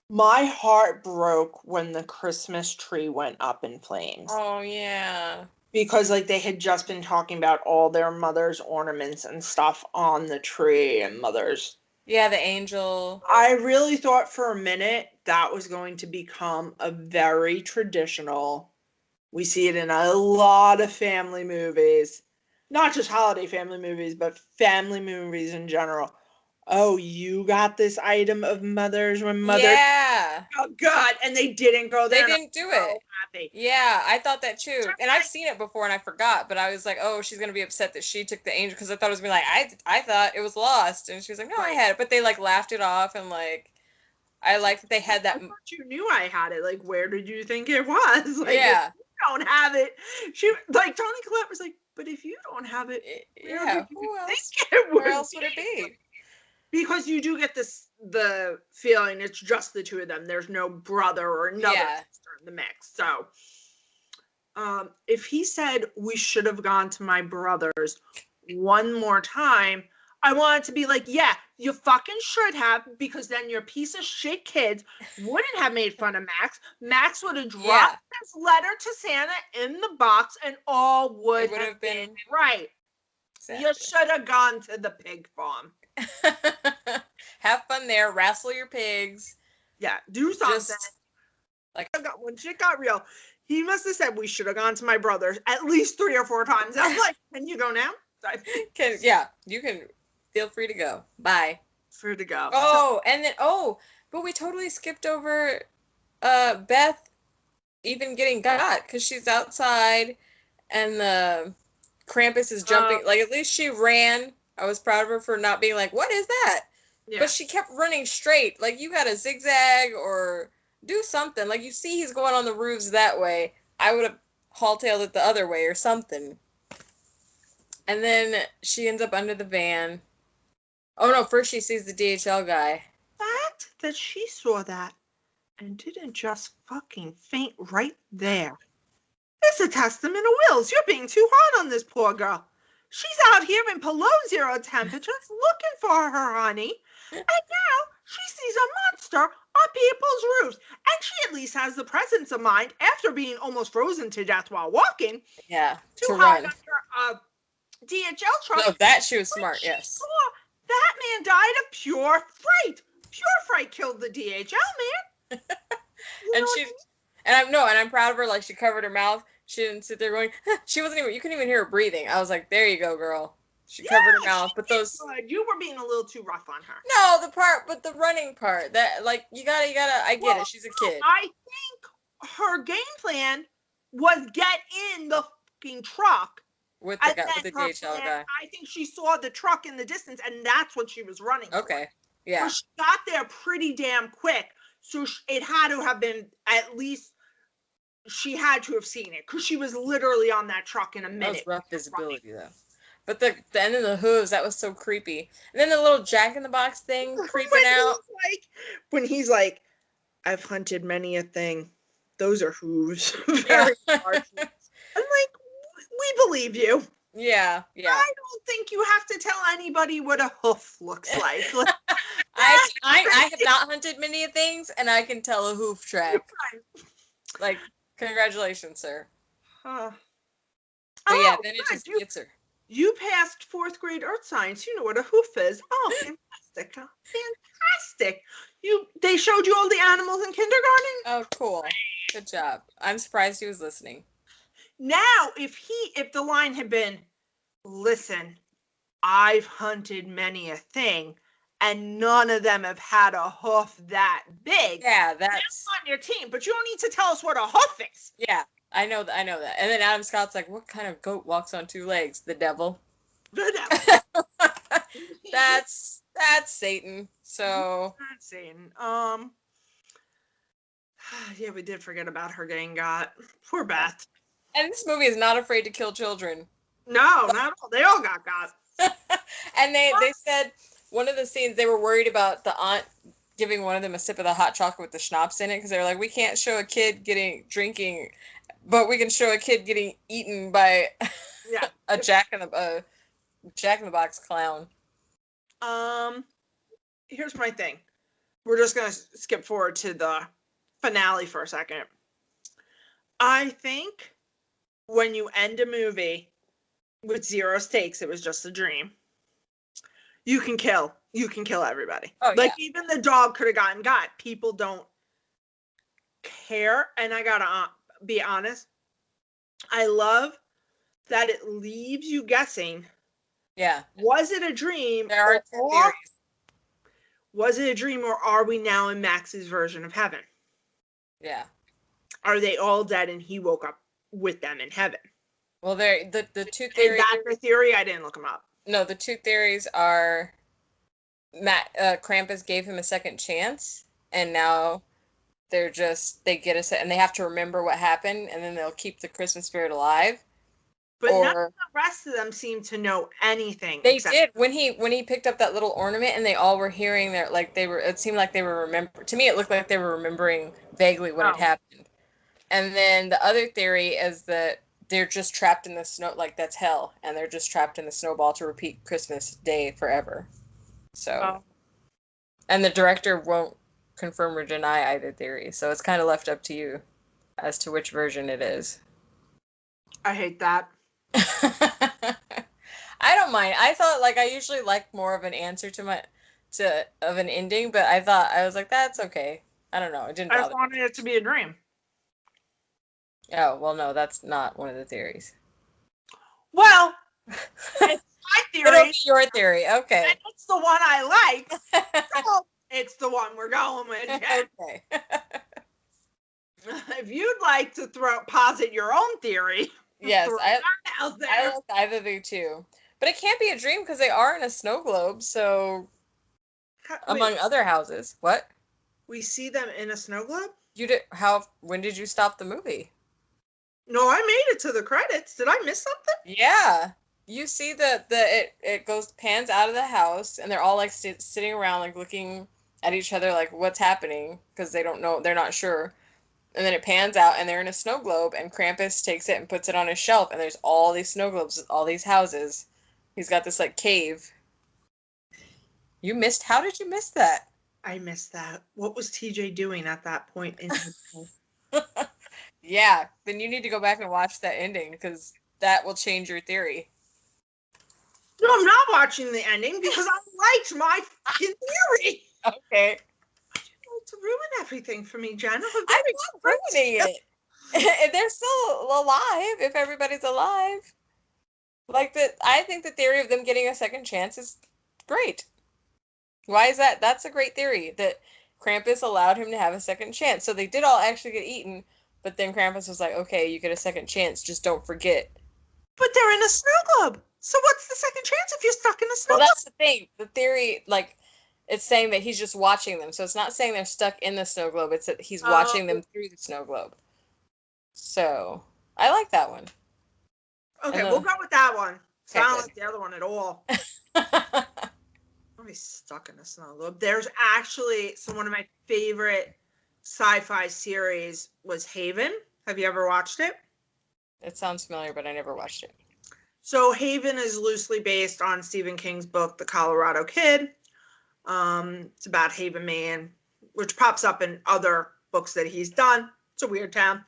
My heart broke when the Christmas tree went up in flames. Oh, yeah. Because, like, they had just been talking about all their mother's ornaments and stuff on the tree and mother's... Yeah, the angel. I really thought for a minute that was going to become a very traditional... We see it in a lot of family movies. Not just holiday family movies, but family movies in general. Oh, you got this item of mothers when mother... Yeah. Oh, God. And they didn't go there. They didn't do it. Happy. Yeah, I thought that too. And I've seen it before and I forgot, but I was like, oh, she's going to be upset that she took the angel because I thought it was going to be like, I thought it was lost. And she was like, no, I had it. But they like laughed it off and like, I like that they had that. I thought you knew I had it. Like, where did you think it was? Like, yeah. If you don't have it. She, like, Toni Collette was like, but if you don't have it, yeah, where else would it be? Because you do get the feeling it's just the two of them. There's no brother or another sister in the mix. So, if he said we should have gone to my brother's one more time, I want it to be like, yeah, you fucking should have, because then your piece of shit kids wouldn't have made fun of Max. Max would have dropped his letter to Santa in the box and all would have been right. Exactly. You should have gone to the pig farm. Have fun there. Wrestle your pigs. Yeah, do something. Like, when shit got real, He must have said we should have gone to my brother's at least 3 or 4 times. I'm like, can you go now? You can feel free to go. Bye. Free to go. Oh, and then but we totally skipped over Beth even getting got because she's outside and the Krampus is jumping. Like, at least she ran. I was proud of her for not being like, what is that? Yeah. But she kept running straight. Like, you got to zigzag or do something. Like, you see he's going on the roofs that way. I would have haul-tailed it the other way or something. And then she ends up under the van. Oh, no, first she sees the DHL guy. That she saw that and didn't just fucking faint right there. It's a testament of wills. You're being too hard on this poor girl. She's out here in below 0 temperatures looking for her honey. And now she sees a monster on people's roofs. And she at least has the presence of mind, after being almost frozen to death while walking, to hide run under a DHL truck. No, that she was smart, yes. That man died of pure fright. Pure fright killed the DHL man. I'm proud of her. Like, she covered her mouth. She didn't sit there going. She wasn't even. You couldn't even hear her breathing. I was like, there you go, girl. She covered her mouth. But those. Good. You were being a little too rough on her. No, the running part. That, like, you gotta. I get it. She's a kid. I think her game plan was get in the fucking truck. With the DHL guy. I think she saw the truck in the distance, and that's what she was running for. Okay. Yeah. So she got there pretty damn quick. So it had to have been at least, she had to have seen it because she was literally on that truck in a minute. That was rough visibility, though. But the end of the hooves, that was so creepy. And then the little Jack-in-the-Box thing creeping out. When he's like, I've hunted many a thing. Those are hooves. Very large. I'm like, we believe you. Yeah. I don't think you have to tell anybody what a hoof looks like. I have not hunted many things, and I can tell a hoof track. Like, congratulations, sir. But yeah, then it just gets her. You passed 4th grade earth science. You know what a hoof is. Oh, fantastic. Fantastic. They showed you all the animals in kindergarten? Oh, cool. Good job. I'm surprised he was listening. Now, if the line had been, listen, I've hunted many a thing, and none of them have had a hoof that big. Yeah, that's on your team, but you don't need to tell us what a hoof is. Yeah, I know that. And then Adam Scott's like, what kind of goat walks on 2 legs? The devil. The devil. That's Satan. So that's Satan. Yeah, we did forget about her getting got. Poor Beth. And this movie is not afraid to kill children. No, not at all. They all got got. And they said one of the scenes, they were worried about the aunt giving one of them a sip of the hot chocolate with the schnapps in it, because they were like, we can't show a kid drinking, but we can show a kid getting eaten by a Jack in the Box clown. Here's my thing. We're just gonna skip forward to the finale for a second. I think when you end a movie with 0 stakes, it was just a dream. You can kill everybody. Oh, like, even the dog could have gotten got. People don't care. And I gotta be honest. I love that it leaves you guessing. Yeah. Was it a dream? There are 2 theories. Was it a dream, or are we now in Max's version of heaven? Yeah. Are they all dead and he woke up with them in heaven? Well, the 2 theories. Is that the theory? I didn't look them up. No, the 2 theories are Krampus gave him a second chance, and now they get us, and they have to remember what happened, and then they'll keep the Christmas spirit alive. But none of the rest of them seem to know anything. They did when he picked up that little ornament, and they all were hearing it seemed like they were remembering. To me, it looked like they were remembering vaguely what had happened. And then the other theory is that they're just trapped in the snow, like that's hell, and they're just trapped in the snowball to repeat Christmas Day forever. So, and the director won't confirm or deny either theory, so it's kind of left up to you as to which version it is. I hate that. I don't mind. I thought, like, I usually like more of an answer of an ending, but I was like, that's okay. I don't know. It didn't bother me. I wanted it to be a dream. Oh, well, no, that's not one of the theories. Well, it's my It'll theory, be your theory. Okay. and it's the one I like. So it's the one we're going with. Jen. Okay. If you'd like to posit your own theory, Yes, throw I that out there. like either of the two. But it can't be a dream because they are in a snow globe, so among Wait, other houses. What? we see them in a snow globe? When did you stop the movie? No, I made it to the credits. Did I miss something? Yeah. You see it pans out of the house and they're all like sitting around like looking at each other like what's happening because they don't know, they're not sure. And then it pans out and they're in a snow globe and Krampus takes it and puts it on his shelf and there's all these snow globes, all these houses. He's got this like cave. How did you miss that? I missed that. What was TJ doing at that point in his life? Yeah, then you need to go back and watch that ending because that will change your theory. No, I'm not watching the ending because I liked my fucking theory. Okay. To ruin everything for me, Jen. I'm not ruining it. If they're still alive, if everybody's alive. I think the theory of them getting a second chance is great. Why is that? That's a great theory, that Krampus allowed him to have a second chance. So they did all actually get eaten, but then Krampus was like, okay, you get a second chance, just don't forget. But they're in a snow globe. So what's the second chance if you're stuck in a snow Well, globe? that's the thing. The theory, it's saying that he's just watching them. So it's not saying they're stuck in the snow globe. It's that he's watching them through the snow globe. So I like that one. Okay, we'll go with that one. So Okay, I don't good. like the other one at all. I'll be stuck in a snow globe. There's actually one of my favorite sci-fi series was Haven. Have you ever watched it? It sounds familiar, but I never watched it. So Haven is loosely based on Stephen King's book, The Colorado Kid. It's about Haven, Maine, which pops up in other books that he's done. It's a weird town.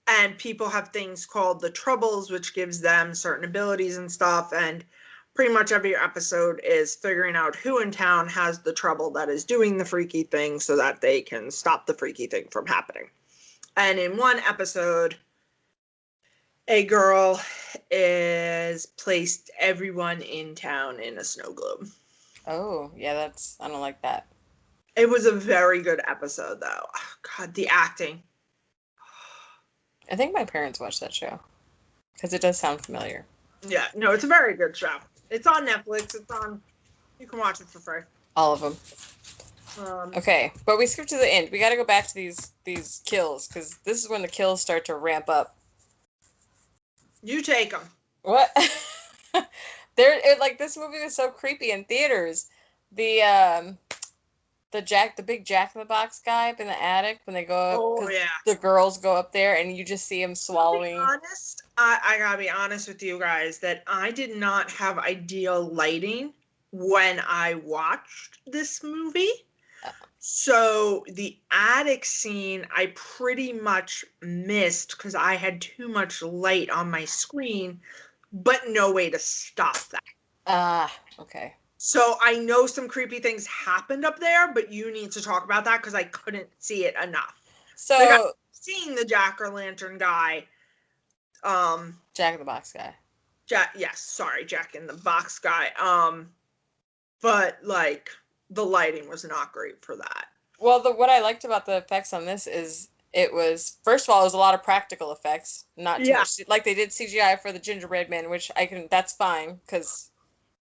And people have things called the Troubles, which gives them certain abilities and stuff. And pretty much every episode is figuring out who in town has the trouble that is doing the freaky thing so that they can stop the freaky thing from happening. And in one episode, a girl is placed everyone in town in a snow globe. Oh, yeah, I don't like that. It was a very good episode, though. Oh, God, the acting. I think my parents watched that show because it does sound familiar. Yeah, no, it's a very good show. It's on Netflix. You can watch it for free. All of them. Okay, but we skipped to the end. We got to go back to these kills because this is when the kills start to ramp up. You take them. What? This movie was so creepy in theaters. The big Jack in the Box guy up in the attic when they go up. Oh, yeah. The girls go up there and you just see him swallowing. To be honest, I gotta be honest with you guys that I did not have ideal lighting when I watched this movie. So the attic scene I pretty much missed because I had too much light on my screen, but no way to stop that. Okay. So I know some creepy things happened up there, but you need to talk about that because I couldn't see it enough. So I've seen the Jack-o'-lantern guy. Jack in the Box guy. Jack in the Box guy. But the lighting was not great for that. Well, what I liked about the effects on this is it was, first of all, it was a lot of practical effects, not too much. Like they did CGI for the gingerbread man, which that's fine because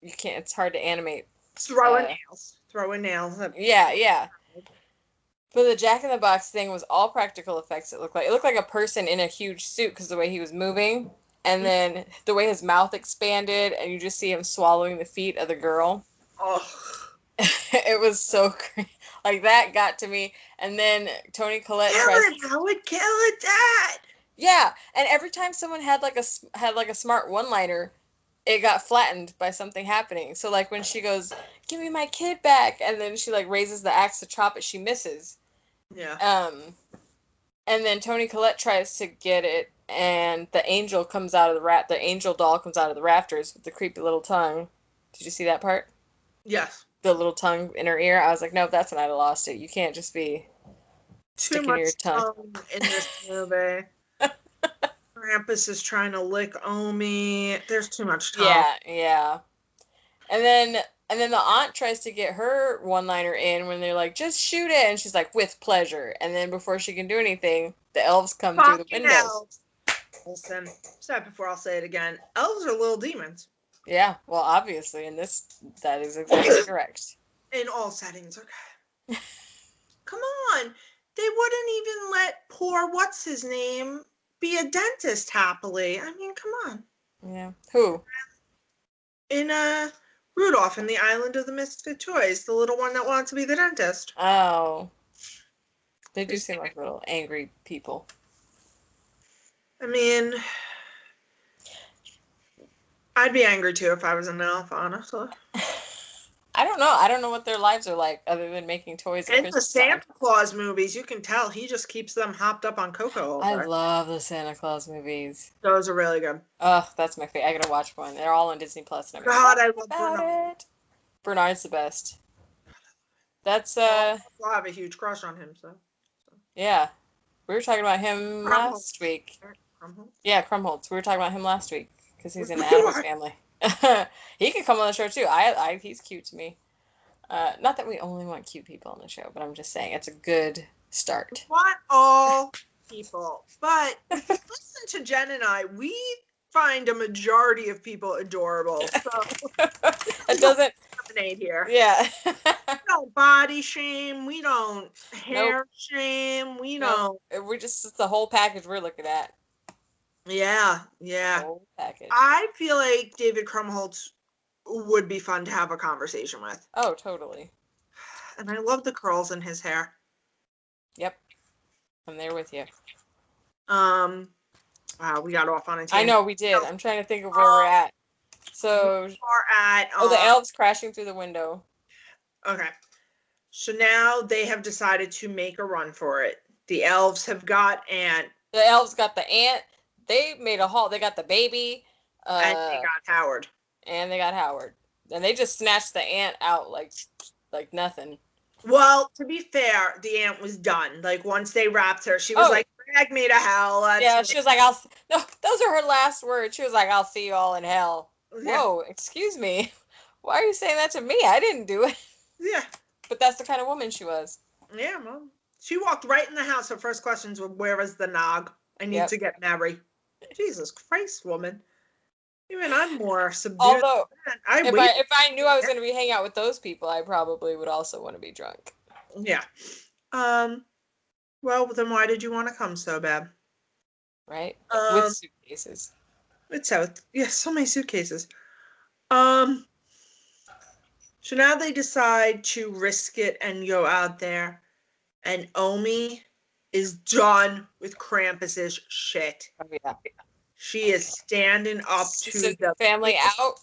you can't. It's hard to animate. Throw in nails. Yeah. But the Jack in the Box thing was all practical effects. It looked like a person in a huge suit because the way he was moving, and then the way his mouth expanded, and you just see him swallowing the feet of the girl. Oh. It was so crazy. That got to me. And then Toni Collette I would kill it, Dad. Yeah, and every time someone had a smart one-liner, it got flattened by something happening. So when she goes, "Give me my kid back," and then she raises the axe to chop it, she misses. Yeah. And then Toni Collette tries to get it, and the angel comes out of the angel doll comes out of the rafters with the creepy little tongue. Did you see that part? Yes. The little tongue in her ear. I was like, no, that's when I'd have lost it. You can't just be Too sticking much your tongue in this movie. Krampus is trying to lick Omi. There's too much talk. Yeah. And then the aunt tries to get her one-liner in when they're like, just shoot it. And she's like, with pleasure. And then before she can do anything, the elves come through the Fucking windows. elves. Listen, said it before, I'll say it again. Elves are little demons. Yeah, well, obviously, in this, that is exactly correct. In all settings, okay. Come on. They wouldn't even let poor what's-his-name be a dentist happily. I mean, come on. Yeah. Who? In Rudolph in the Island of the Misfit Toys, the little one that wanted to be the dentist. Oh. They do seem like little angry people. I mean, I'd be angry too if I was an elf, honestly. I don't know. I don't know what their lives are like other than making toys. In the Santa Claus movies, you can tell he just keeps them hopped up on cocoa all day. I love the Santa Claus movies. Those are really good. Oh, that's my favorite. I gotta watch one. They're all on Disney Plus. God, I love about Bernard. it. Bernard's the best. That's I have a huge crush on him, so. yeah. We were talking about him last week. Crumholtz? Yeah, Krumholtz. We were talking about him last week because he's in the Addams Family. He could come on the show too. He's cute to me. Not that we only want cute people on the show, but I'm just saying it's a good start. Want all people, but if you listen to Jen and I, we find a majority of people adorable. So It doesn't discriminate here. Yeah. We don't body shame. We don't hair shame. We don't. We're just it's the whole package we're looking at. Yeah. Whole package. I feel like David Krumholtz would be fun to have a conversation with. Oh, totally. And I love the curls in his hair. Yep. I'm there with you. Wow, we got off on a tangent. I know we did. I'm trying to think of where we're at. So We're at the elves crashing through the window. Okay. So now they have decided to make a run for it. The elves have got Aunt. The elves got the aunt. They made a halt. They got the baby. And they got Howard. And they got Howard. And they just snatched the aunt out like nothing. Well, to be fair, the aunt was done. Like, once they wrapped her, she was like, drag me to hell. She was like, no, those are her last words. She was like, I'll see you all in hell. Yeah. Whoa, excuse me. Why are you saying that to me? I didn't do it. Yeah. But that's the kind of woman she was. Yeah, Mom. She walked right in the house. Her first questions were, where is the nog? I need to get married. Jesus Christ, woman. Even I'm more subdued. Although, if I knew I was going to be hanging out with those people, I probably would also want to be drunk. Yeah. Well, then why did you want to come so bad? Right? With suitcases. So many suitcases. So now they decide to risk it and go out there. And Omi is done with Krampus's shit. Oh, yeah. She is standing up to the family out.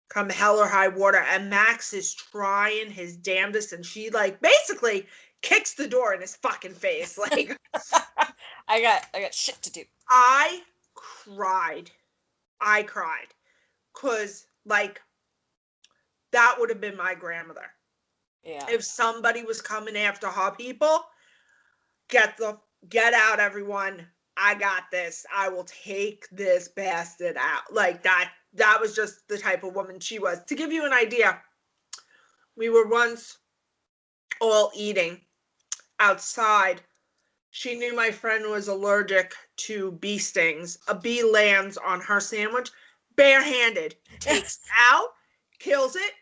Come hell or high water. And Max is trying his damnedest. And she, basically kicks the door in his fucking face. Like, I got shit to do. I cried. Because, that would have been my grandmother. Yeah. If somebody was coming after her people, get out, everyone. I got this. I will take this bastard out. That was just the type of woman she was. To give you an idea, we were once all eating outside. She knew my friend was allergic to bee stings. A bee lands on her sandwich, barehanded, takes it out, kills it,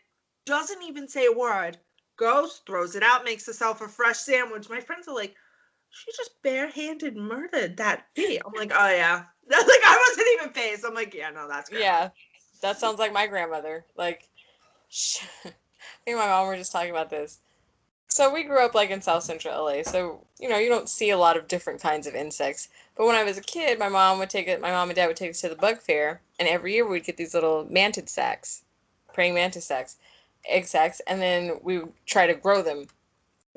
doesn't even say a word, goes, throws it out, makes herself a fresh sandwich. My friends are like, she just barehanded murdered that bee. I'm like, oh yeah. I wasn't even phased. I'm like, yeah, no, that's good. Yeah, that sounds like my grandmother. I think my mom were just talking about this. So we grew up in South Central LA. So, you don't see a lot of different kinds of insects. But when I was a kid, my mom and dad would take us to the bug fair. And every year we'd get these little mantid sacks, praying mantis sacks, egg sacks. And then we would try to grow them.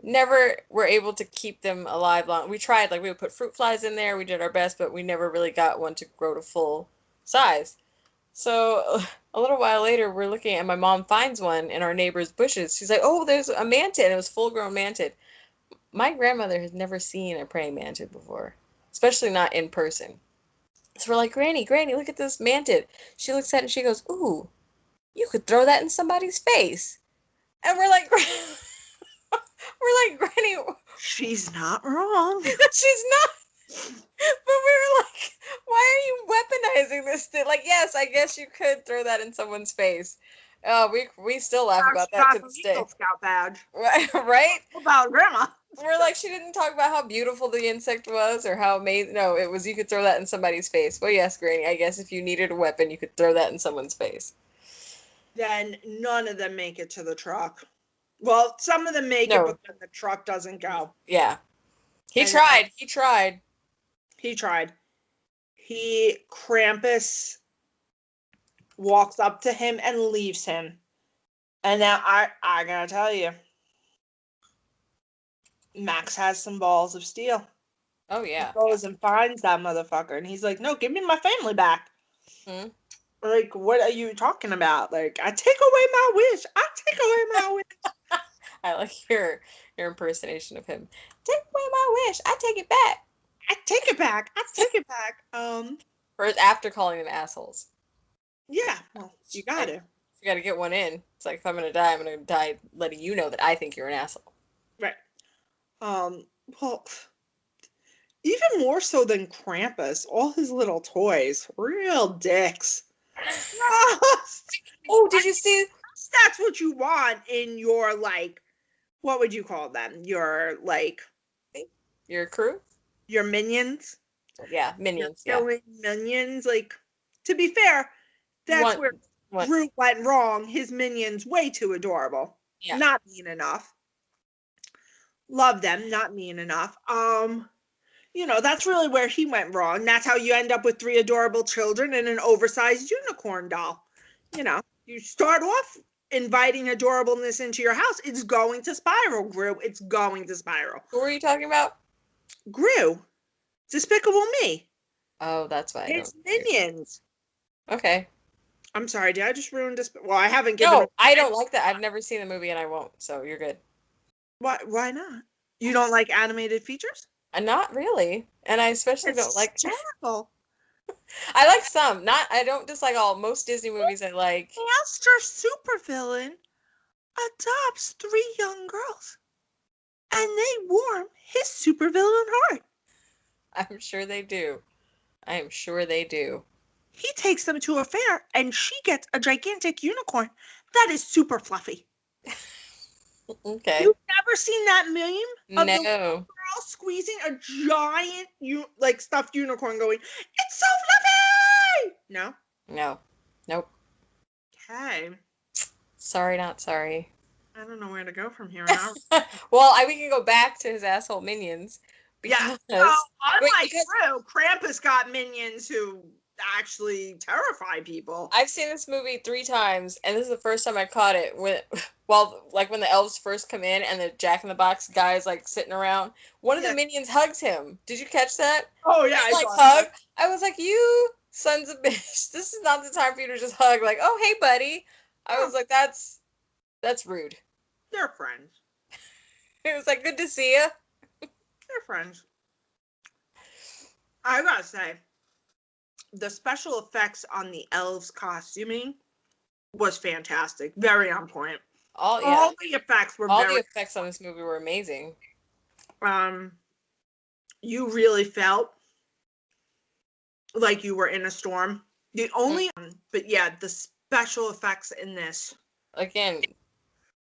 Never were able to keep them alive long. We tried, we would put fruit flies in there. We did our best, but we never really got one to grow to full size. So a little while later, we're looking and my mom finds one in our neighbor's bushes. She's like, oh, there's a mantid. And it was full-grown mantid. My grandmother has never seen a praying mantid before, especially not in person. So we're like, Granny, look at this mantid. She looks at it and she goes, ooh, you could throw that in somebody's face. And we're like, Granny. She's not wrong. She's not. But we were like, why are you weaponizing this thing? Like, yes, I guess you could throw that in someone's face. We still laugh about that to this day. Scout badge. Right? About grandma. We're like, she didn't talk about how beautiful the insect was or how amazing. No, it was you could throw that in somebody's face. Well, yes, Granny, I guess if you needed a weapon, you could throw that in someone's face. Then none of them make it to the truck. Well, some of them make it, but then the truck doesn't go. Yeah. He tried. Krampus walks up to him and leaves him. And now I gotta tell you, Max has some balls of steel. Oh, yeah. He goes and finds that motherfucker, and he's like, no, give me my family back. Hmm? Like, what are you talking about? Like, I take away my wish. I take away my wish. I like your impersonation of him. Take away my wish. I take it back. I take it back. I take it back. Or after calling them assholes. Yeah, well, you got to. You got to get one in. It's like, if I'm going to die, I'm going to die letting you know that I think you're an asshole. Right. Well, even more so than Krampus, all his little toys, real dicks. Oh, did you see? That's what you want in your, like, what would you call them? Your, like... Your crew? Your minions? Yeah, minions, your minions, like, to be fair, that's where Groot went wrong. His minions, way too adorable. Yeah. Not mean enough. Love them, not mean enough. That's really where he went wrong. That's how you end up with 3 adorable children and an oversized unicorn doll. You start off inviting adorableness into your house. It's going to spiral, Gru. It's going to spiral. Who were you talking about? Gru. Despicable Me. Oh, that's why. His minions. Okay. I'm sorry, did I just ruin Well, I haven't given... No, I don't like that. I've never seen the movie and I won't, so you're good. Why not? You don't like animated features? Not really. And I especially don't like... Terrible. I like some. I don't dislike all. Most Disney movies I like. Master supervillain adopts 3 young girls. And they warm his supervillain heart. I'm sure they do. I am sure they do. He takes them to a fair, and she gets a gigantic unicorn that is super fluffy. Okay. You've never seen that meme of the little girl squeezing a giant, stuffed unicorn going, "It's so fluffy!" No? No. Nope. Okay. Sorry, not sorry. I don't know where to go from here now. Well, we can go back to his asshole minions. Yeah. Well, unlike Gru, Krampus got minions who actually terrify people. I've seen this movie 3 times, and this is the first time I caught it when the elves first come in and the Jack-in-the-Box guy is like sitting around. One of the minions hugs him. Did you catch that? Oh yeah, I hug. I was like, you sons of bitch. This is not the time for you to just hug. Like, oh hey buddy. I was like, that's rude. They're friends. It was like, good to see you. They're friends. I gotta say, the special effects on the elves' costuming was fantastic. Very on point. All the effects were the effects on this movie were amazing. You really felt like you were in a storm. The only but yeah, the special effects in this again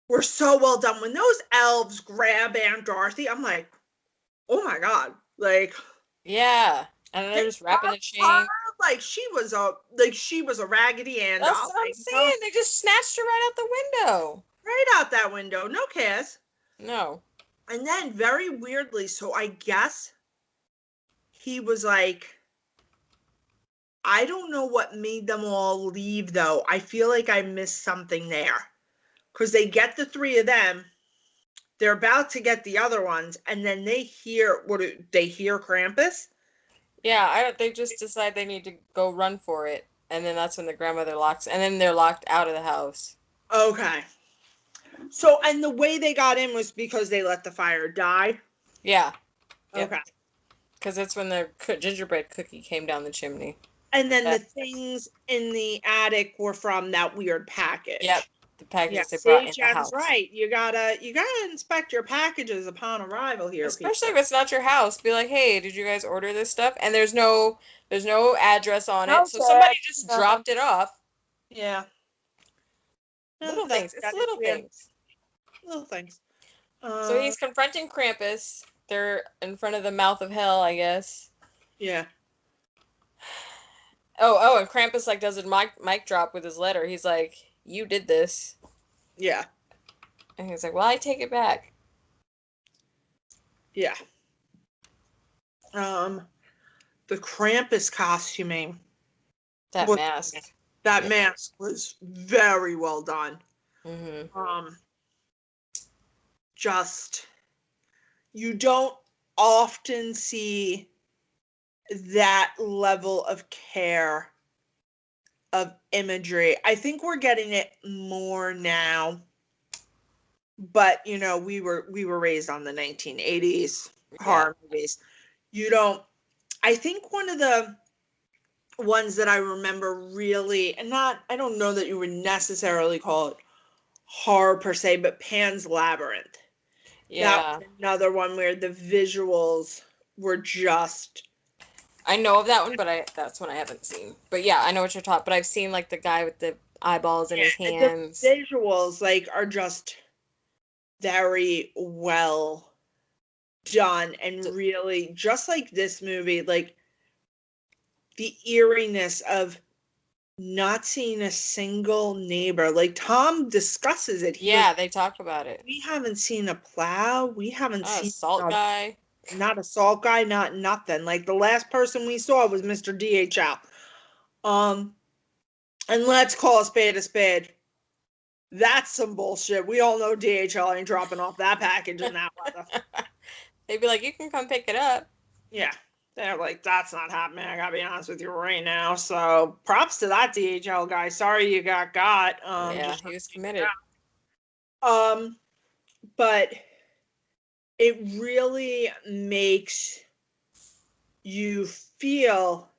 were so well done. When those elves grab Aunt Dorothy, I'm like, oh my god. Like, yeah. And then they're just wrapping the chain. Like she was a Raggedy Ann doll. That's what I'm saying. They just snatched her right out the window. Right out that window. No kiss. No. And then very weirdly, so I guess he was like, I don't know what made them all leave though. I feel like I missed something there. Because they get the 3 of them. They're about to get the other ones. And then they hear Krampus. Yeah, they just decide they need to go run for it. And then that's when the grandmother locks. And then they're locked out of the house. Okay. So, and the way they got in was because they let the fire die? Yeah. Okay. Because that's when the gingerbread cookie came down the chimney. And then the things in the attic were from that weird package. Yep, the packages they see, brought in the Jen's house. right. You gotta inspect your packages upon arrival here. Especially if it's not your house. Be like, hey, did you guys order this stuff? And there's no address on it, so somebody just dropped it off. Yeah. Little things. It's little things. Little things. So he's confronting Krampus. They're in front of the mouth of hell, I guess. Yeah. Oh, and Krampus like does a mic drop with his letter. He's like, "You did this." Yeah. And he's like, "Well, I take it back." Yeah. The Krampus costuming. That mask. That mask was very well done. Mm-hmm. Just, you don't often see that level of care of imagery. I think we're getting it more now, but you know, we were raised on the 1980s horror movies. I think one of the ones that I remember really, and I don't know that you would necessarily call it horror per se, but Pan's Labyrinth. Yeah. That was another one where the visuals were just... I know of that one, but that's one I haven't seen. But yeah, I know what you're talking. But I've seen like the guy with the eyeballs in his hands. The visuals like are just very well done, and really just like this movie, like the eeriness of not seeing a single neighbor. Like Tom discusses it. They talk about it. We haven't seen a plow. We haven't seen a salt guy. Not a salt guy, not nothing. Like the last person we saw was Mr. DHL. And let's call a spade a spade. That's some bullshit. We all know DHL ain't dropping off that package in that weather. They'd be like, you can come pick it up. Yeah. They're like, that's not happening. I gotta be honest with you right now. So props to that DHL guy. Sorry you got. He was committed. But it really makes you feel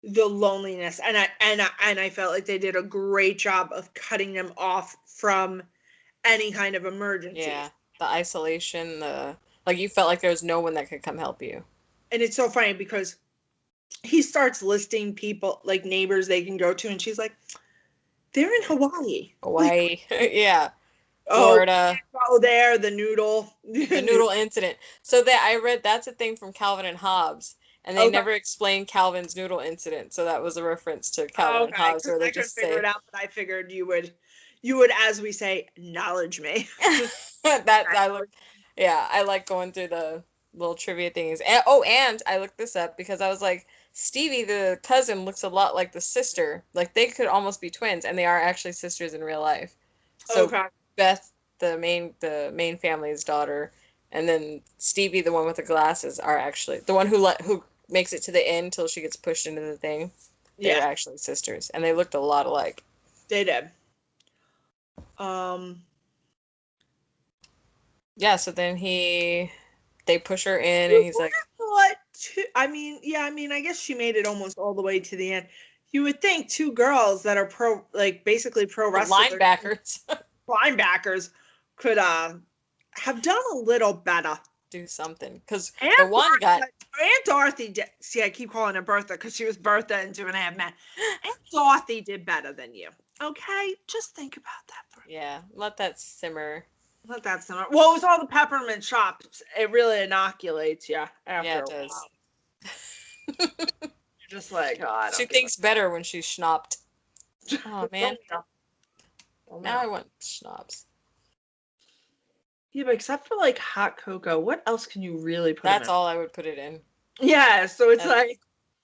the loneliness, and I felt like they did a great job of cutting them off from any kind of emergency. Yeah, the isolation, like you felt like there was no one that could come help you. And it's so funny because he starts listing people, like neighbors they can go to, and she's like, they're in Hawaii. Like, yeah. Florida. The noodle. The noodle incident. So I read that's a thing from Calvin and Hobbes, and they never explained Calvin's noodle incident. So that was a reference to Calvin and Hobbes, where they just figure it out, but I figured you would, as we say, acknowledge me. I like going through the little trivia things. And I looked this up because I was like, Stevie, the cousin, looks a lot like the sister. Like they could almost be twins, and they are actually sisters in real life. So Beth, the main family's daughter, and then Stevie, the one with the glasses, are actually the one who makes it to the end till she gets pushed into the thing. They're actually sisters, and they looked a lot alike. They did. Yeah. So then they push her in, and he's like, "What? I guess she made it almost all the way to the end. You would think two girls that are basically pro wrestlers, linebackers could have done a little better. Do something. Because the one guy... Aunt Dorothy did... See, I keep calling her Bertha because she was Bertha in 2.5 Men. Aunt Dorothy did better than you. Okay? Just think about that for a minute. Yeah. Let that simmer. Well, it was all the peppermint shots. It really inoculates you after it a does. while. You're just like, oh, she thinks better when she's schnopped. Oh, man. Now I want schnapps. Yeah, but except for like hot cocoa, what else can you really put in? That's all I would put it in. Yeah, so it's I'm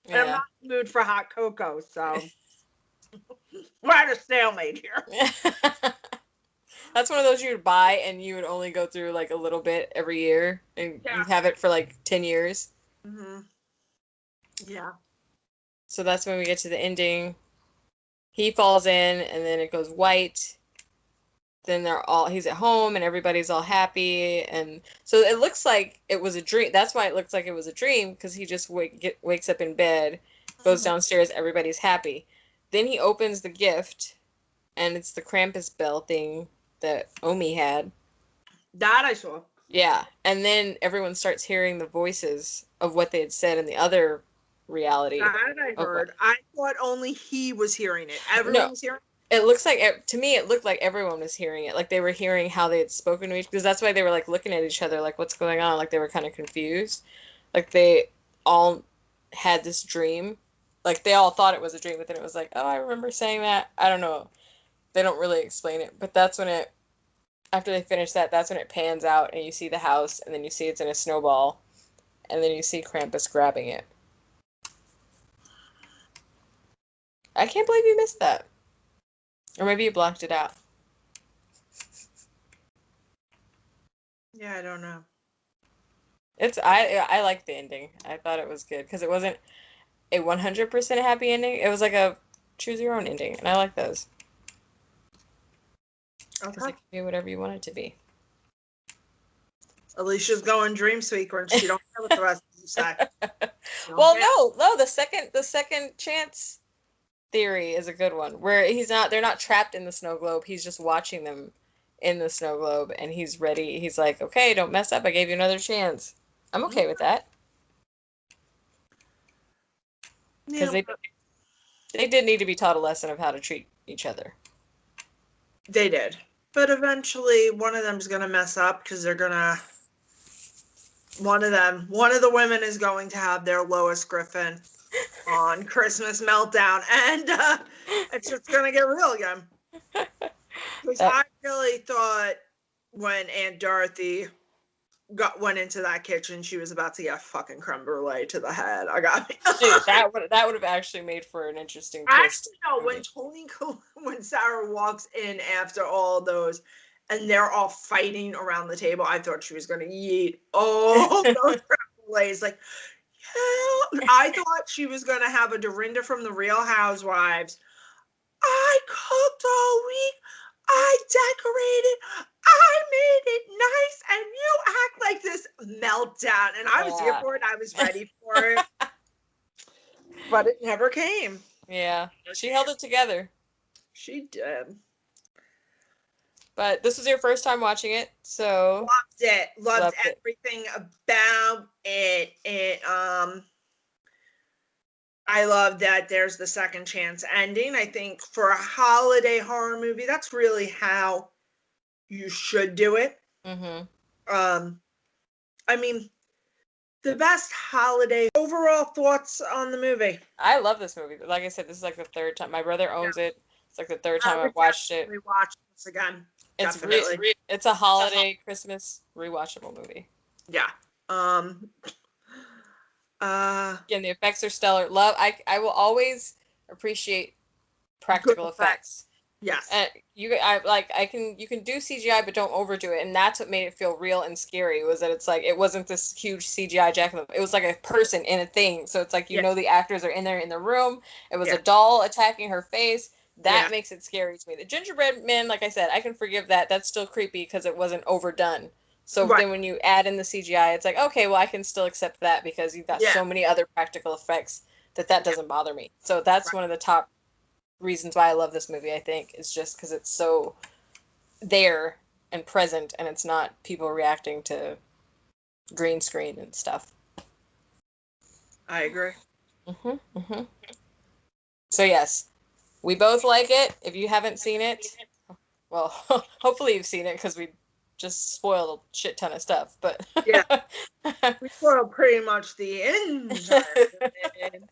not in the mood for hot cocoa, so we're at a stalemate here. That's one of those you would buy and you would only go through like a little bit every year, and you'd have it for like 10 years. Mm-hmm. Yeah. So that's when we get to the ending. He falls in, and then it goes white. then he's at home and everybody's all happy, and so it looks like it was a dream. That's why it looks like it was a dream, because he just wakes up in bed, goes downstairs, everybody's happy. Then he opens the gift, and it's the Krampus bell thing that Omi had. That I saw. Yeah, and then everyone starts hearing the voices of what they had said in the other reality. That I heard. I thought only he was hearing it. Everyone was hearing it. It looks like, to me, it looked like everyone was hearing it. Like they were hearing how they had spoken to each, because that's why they were like looking at each other, like what's going on? Like they were kind of confused. Like they all had this dream. Like they all thought it was a dream, but then it was like, oh, I remember saying that. I don't know. They don't really explain it, but that's when after they finish that, that's when it pans out and you see the house, and then you see it's in a snowball, and then you see Krampus grabbing it. I can't believe you missed that. Or maybe you blocked it out. Yeah, I don't know. I liked the ending. I thought it was good because it wasn't a 100% happy ending. It was like a choose your own ending, and I like those. Because it can be whatever you want it to be. Alicia's going dream sequence. She don't care what the rest of you say. Well, no, the second chance theory is a good one, where they're not trapped in the snow globe. He's just watching them in the snow globe, and he's ready. He's like, okay, don't mess up. I gave you another chance. I'm okay with that. Because they did need to be taught a lesson of how to treat each other. They did. But eventually one of them's going to mess up, because they're going to... One of the women is going to have their Lois Griffin on Christmas meltdown, and it's just going to get real again. Because I really thought when Aunt Dorothy went into that kitchen, she was about to get fucking creme brulee to the head. Dude, that would have actually made for an interesting twist. Actually, no, when Sarah walks in after all those, and they're all fighting around the table, I thought she was going to yeet all those creme brulees. Like, yeah. I thought she was going to have a Dorinda from the Real Housewives. I cooked all week. I decorated. I made it nice, and you act like this meltdown. And I was here for it. I was ready for it. But it never came. Yeah. She held it together. She did. But this was your first time watching it, so... Loved it. Loved everything about it. I love that there's the second chance ending. I think for a holiday horror movie, that's really how you should do it. Mm-hmm. I mean, the best holiday overall thoughts on the movie. I love this movie. Like I said, this is like the third time. My brother owns it. It's like the third time I've watched it. Rewatch this again. It's a holiday Christmas rewatchable movie. Yeah. And the effects are stellar. I will always appreciate practical effects. Yes. And you can do CGI, but don't overdo it. And that's what made it feel real and scary, was that it's like it wasn't this huge CGI jack-in-the-box. It was like a person in a thing. So it's like you know the actors are in there in the room. It was a doll attacking her face. That makes it scary to me. The gingerbread man, like I said, I can forgive that. That's still creepy because it wasn't overdone. So then when you add in the CGI, it's like, okay, well, I can still accept that because you've got so many other practical effects that doesn't bother me. So that's one of the top reasons why I love this movie, I think, is just because it's so there and present, and it's not people reacting to green screen and stuff. I agree. So yes, we both like it. If you haven't seen it, well, hopefully you've seen it, because we just spoiled a shit ton of stuff. But we spoiled pretty much the entire thing.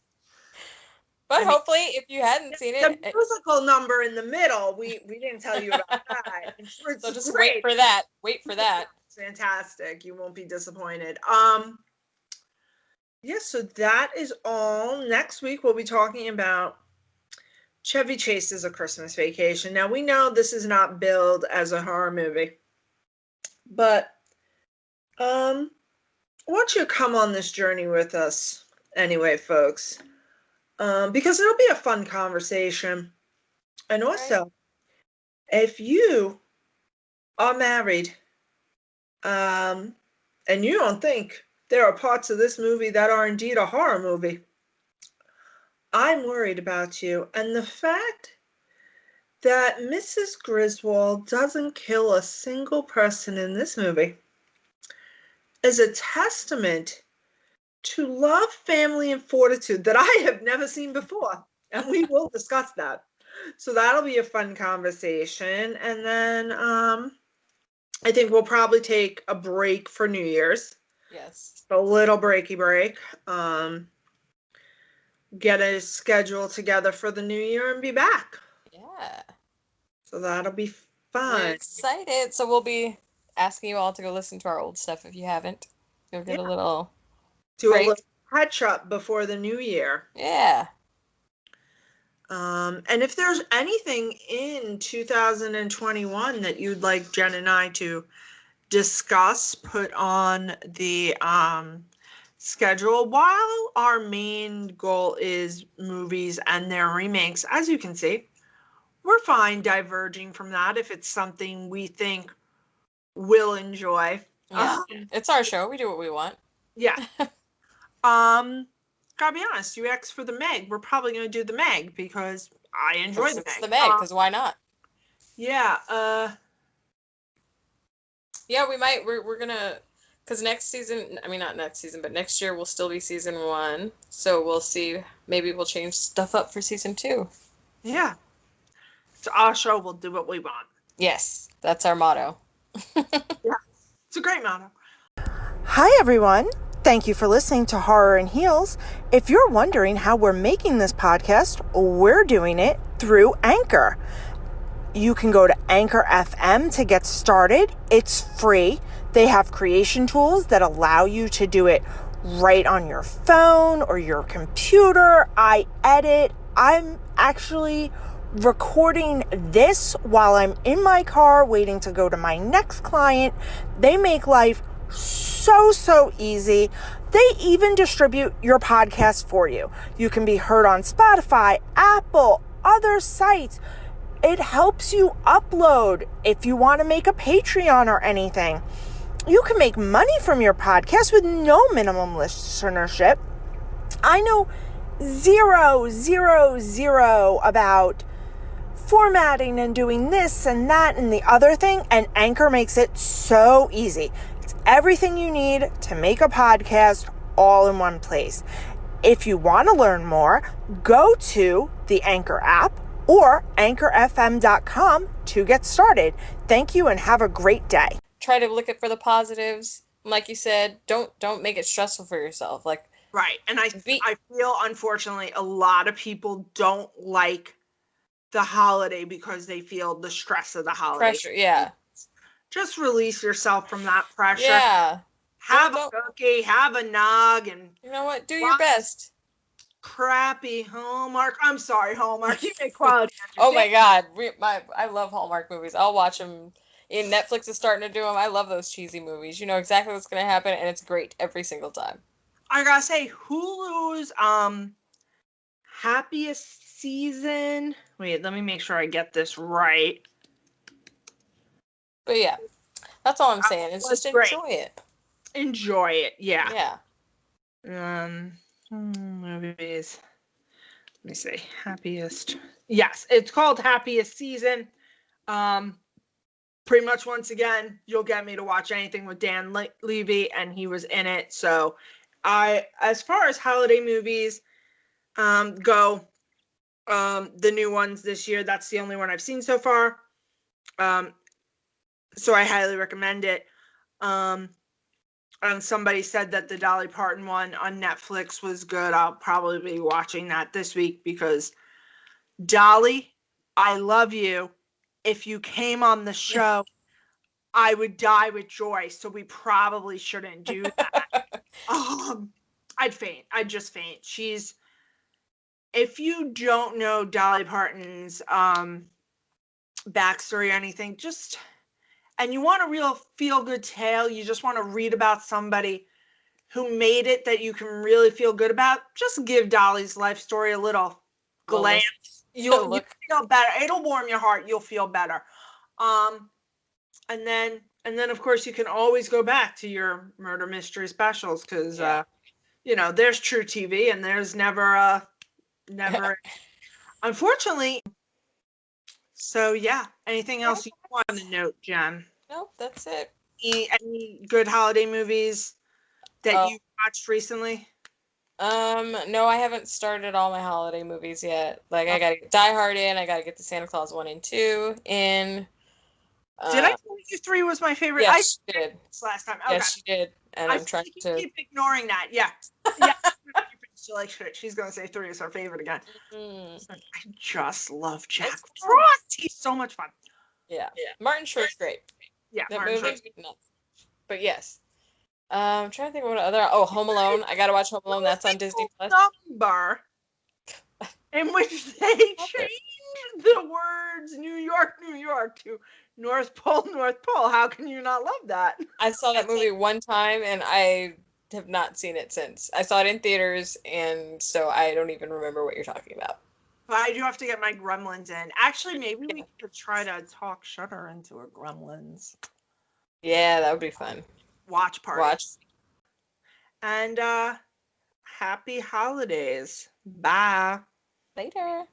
But hopefully, if you hadn't seen it, the musical number in the middle, we didn't tell you about that. So just wait for that. Wait for that. It's fantastic. You won't be disappointed. So that is all. Next week we'll be talking about Chevy Chase's A Christmas Vacation. Now, we know this is not billed as a horror movie, but why don't you come on this journey with us anyway, folks? Because it'll be a fun conversation. And also, if you are married. And you don't think there are parts of this movie that are indeed a horror movie. I'm worried about you. And the fact that Mrs. Griswold doesn't kill a single person in this movie is a testament to love, family, and fortitude that I have never seen before. And we will discuss that. So that'll be a fun conversation. And then I think we'll probably take a break for New Year's. Yes. A little breaky break. Get a schedule together for the new year and be back. Yeah. So that'll be We're fun. excited. So we'll be asking you all to go listen to our old stuff if you haven't. You'll get a little Do break. a little catch up before the new year. Yeah. And if there's anything in 2021 that you'd like Jen and I to discuss, put on the schedule, while our main goal is movies and their remakes, as you can see, we're fine diverging from that if it's something we think we'll enjoy. Yeah. It's our show. We do what we want. Yeah. Gotta be honest, you asked for the Meg. We're probably gonna do the Meg because I enjoy the Meg. It's the Meg, because why not? Yeah. Yeah, we might. We're gonna, because next season, I mean not next season, but next year will still be season 1. So we'll see. Maybe we'll change stuff up for season 2. Yeah. It's our show. We'll do what we want. Yes, that's our motto. Yeah, it's a great motto. Hi, everyone. Thank you for listening to Horror and Heels. If you're wondering how we're making this podcast, we're doing it through Anchor. You can go to Anchor FM to get started. It's free. They have creation tools that allow you to do it right on your phone or your computer. I edit. I'm actually recording this while I'm in my car waiting to go to my next client. They make life so easy. They even distribute your podcast for you. You can be heard on Spotify, Apple, other sites. It helps you upload if you want to make a Patreon or anything. You can make money from your podcast with no minimum listenership. I know zero about formatting and doing this and that and the other thing, and Anchor makes it so easy. It's everything you need to make a podcast all in one place. If you want to learn more, go to the Anchor app or anchorfm.com to get started. Thank you and have a great day. Try to look at for the positives. Like you said, don't make it stressful for yourself. Like, right. And I feel, unfortunately, a lot of people don't like the holiday because they feel the stress of the holiday. Pressure, yeah. Just release yourself from that pressure. Yeah. Have a cookie, have a nog, and you know what? Do your best. Crappy Hallmark. I'm sorry, Hallmark. You make quality. Oh my God, I love Hallmark movies. I'll watch them. Netflix is starting to do them. I love those cheesy movies. You know exactly what's going to happen, and it's great every single time. I gotta say, Hulu's happiest season. Wait, let me make sure I get this right. But yeah, that's all I'm saying. It's just enjoy it. Enjoy it, yeah. Yeah. Movies. Let me see. Happiest. Yes, it's called Happiest Season. Pretty much once again, you'll get me to watch anything with Dan Levy, and he was in it. So, as far as holiday movies go, the new ones this year, that's the only one I've seen so far. So I highly recommend it. And somebody said that the Dolly Parton one on Netflix was good. I'll probably be watching that this week because Dolly, I love you. If you came on the show, I would die with joy. So we probably shouldn't do that. I'd faint. I'd just faint. If you don't know Dolly Parton's backstory or anything, and you want a real feel-good tale, you just want to read about somebody who made it that you can really feel good about, just give Dolly's life story a little glance. You'll feel better. It'll warm your heart. You'll feel better. And then of course you can always go back to your murder mystery specials because there's True TV and there's never unfortunately. So yeah, anything else you want to note, Jen? Nope, that's it. Any good holiday movies that you watched recently? No, I haven't started all my holiday movies yet. Like, I gotta get Die Hard in, I gotta get the Santa Claus 1 and 2 in. Did I tell you 3 was my favorite? Yes, she did. Last time. Okay. Yes, she did. And I'm trying to keep ignoring that. Yeah. Yeah. She like shit. She's gonna say 3 is her favorite again. Mm-hmm. I just love Jack Frost. He's so much fun. Yeah. Martin Short's great. Yeah, that Martin movie. No. But yes. I'm trying to think of what other. Oh, Home Alone. I gotta watch Home Alone. That's on Disney Plus. Number in which they changed the words New York, New York to North Pole, North Pole. How can you not love that? I saw that movie one time and I have not seen it since. I saw it in theaters, and so I don't even remember what you're talking about. But I do have to get my Gremlins in. Actually, maybe we could try to talk Shudder into a Gremlins. Yeah, that would be fun. Watch party. Watch. And happy holidays. Bye. Later.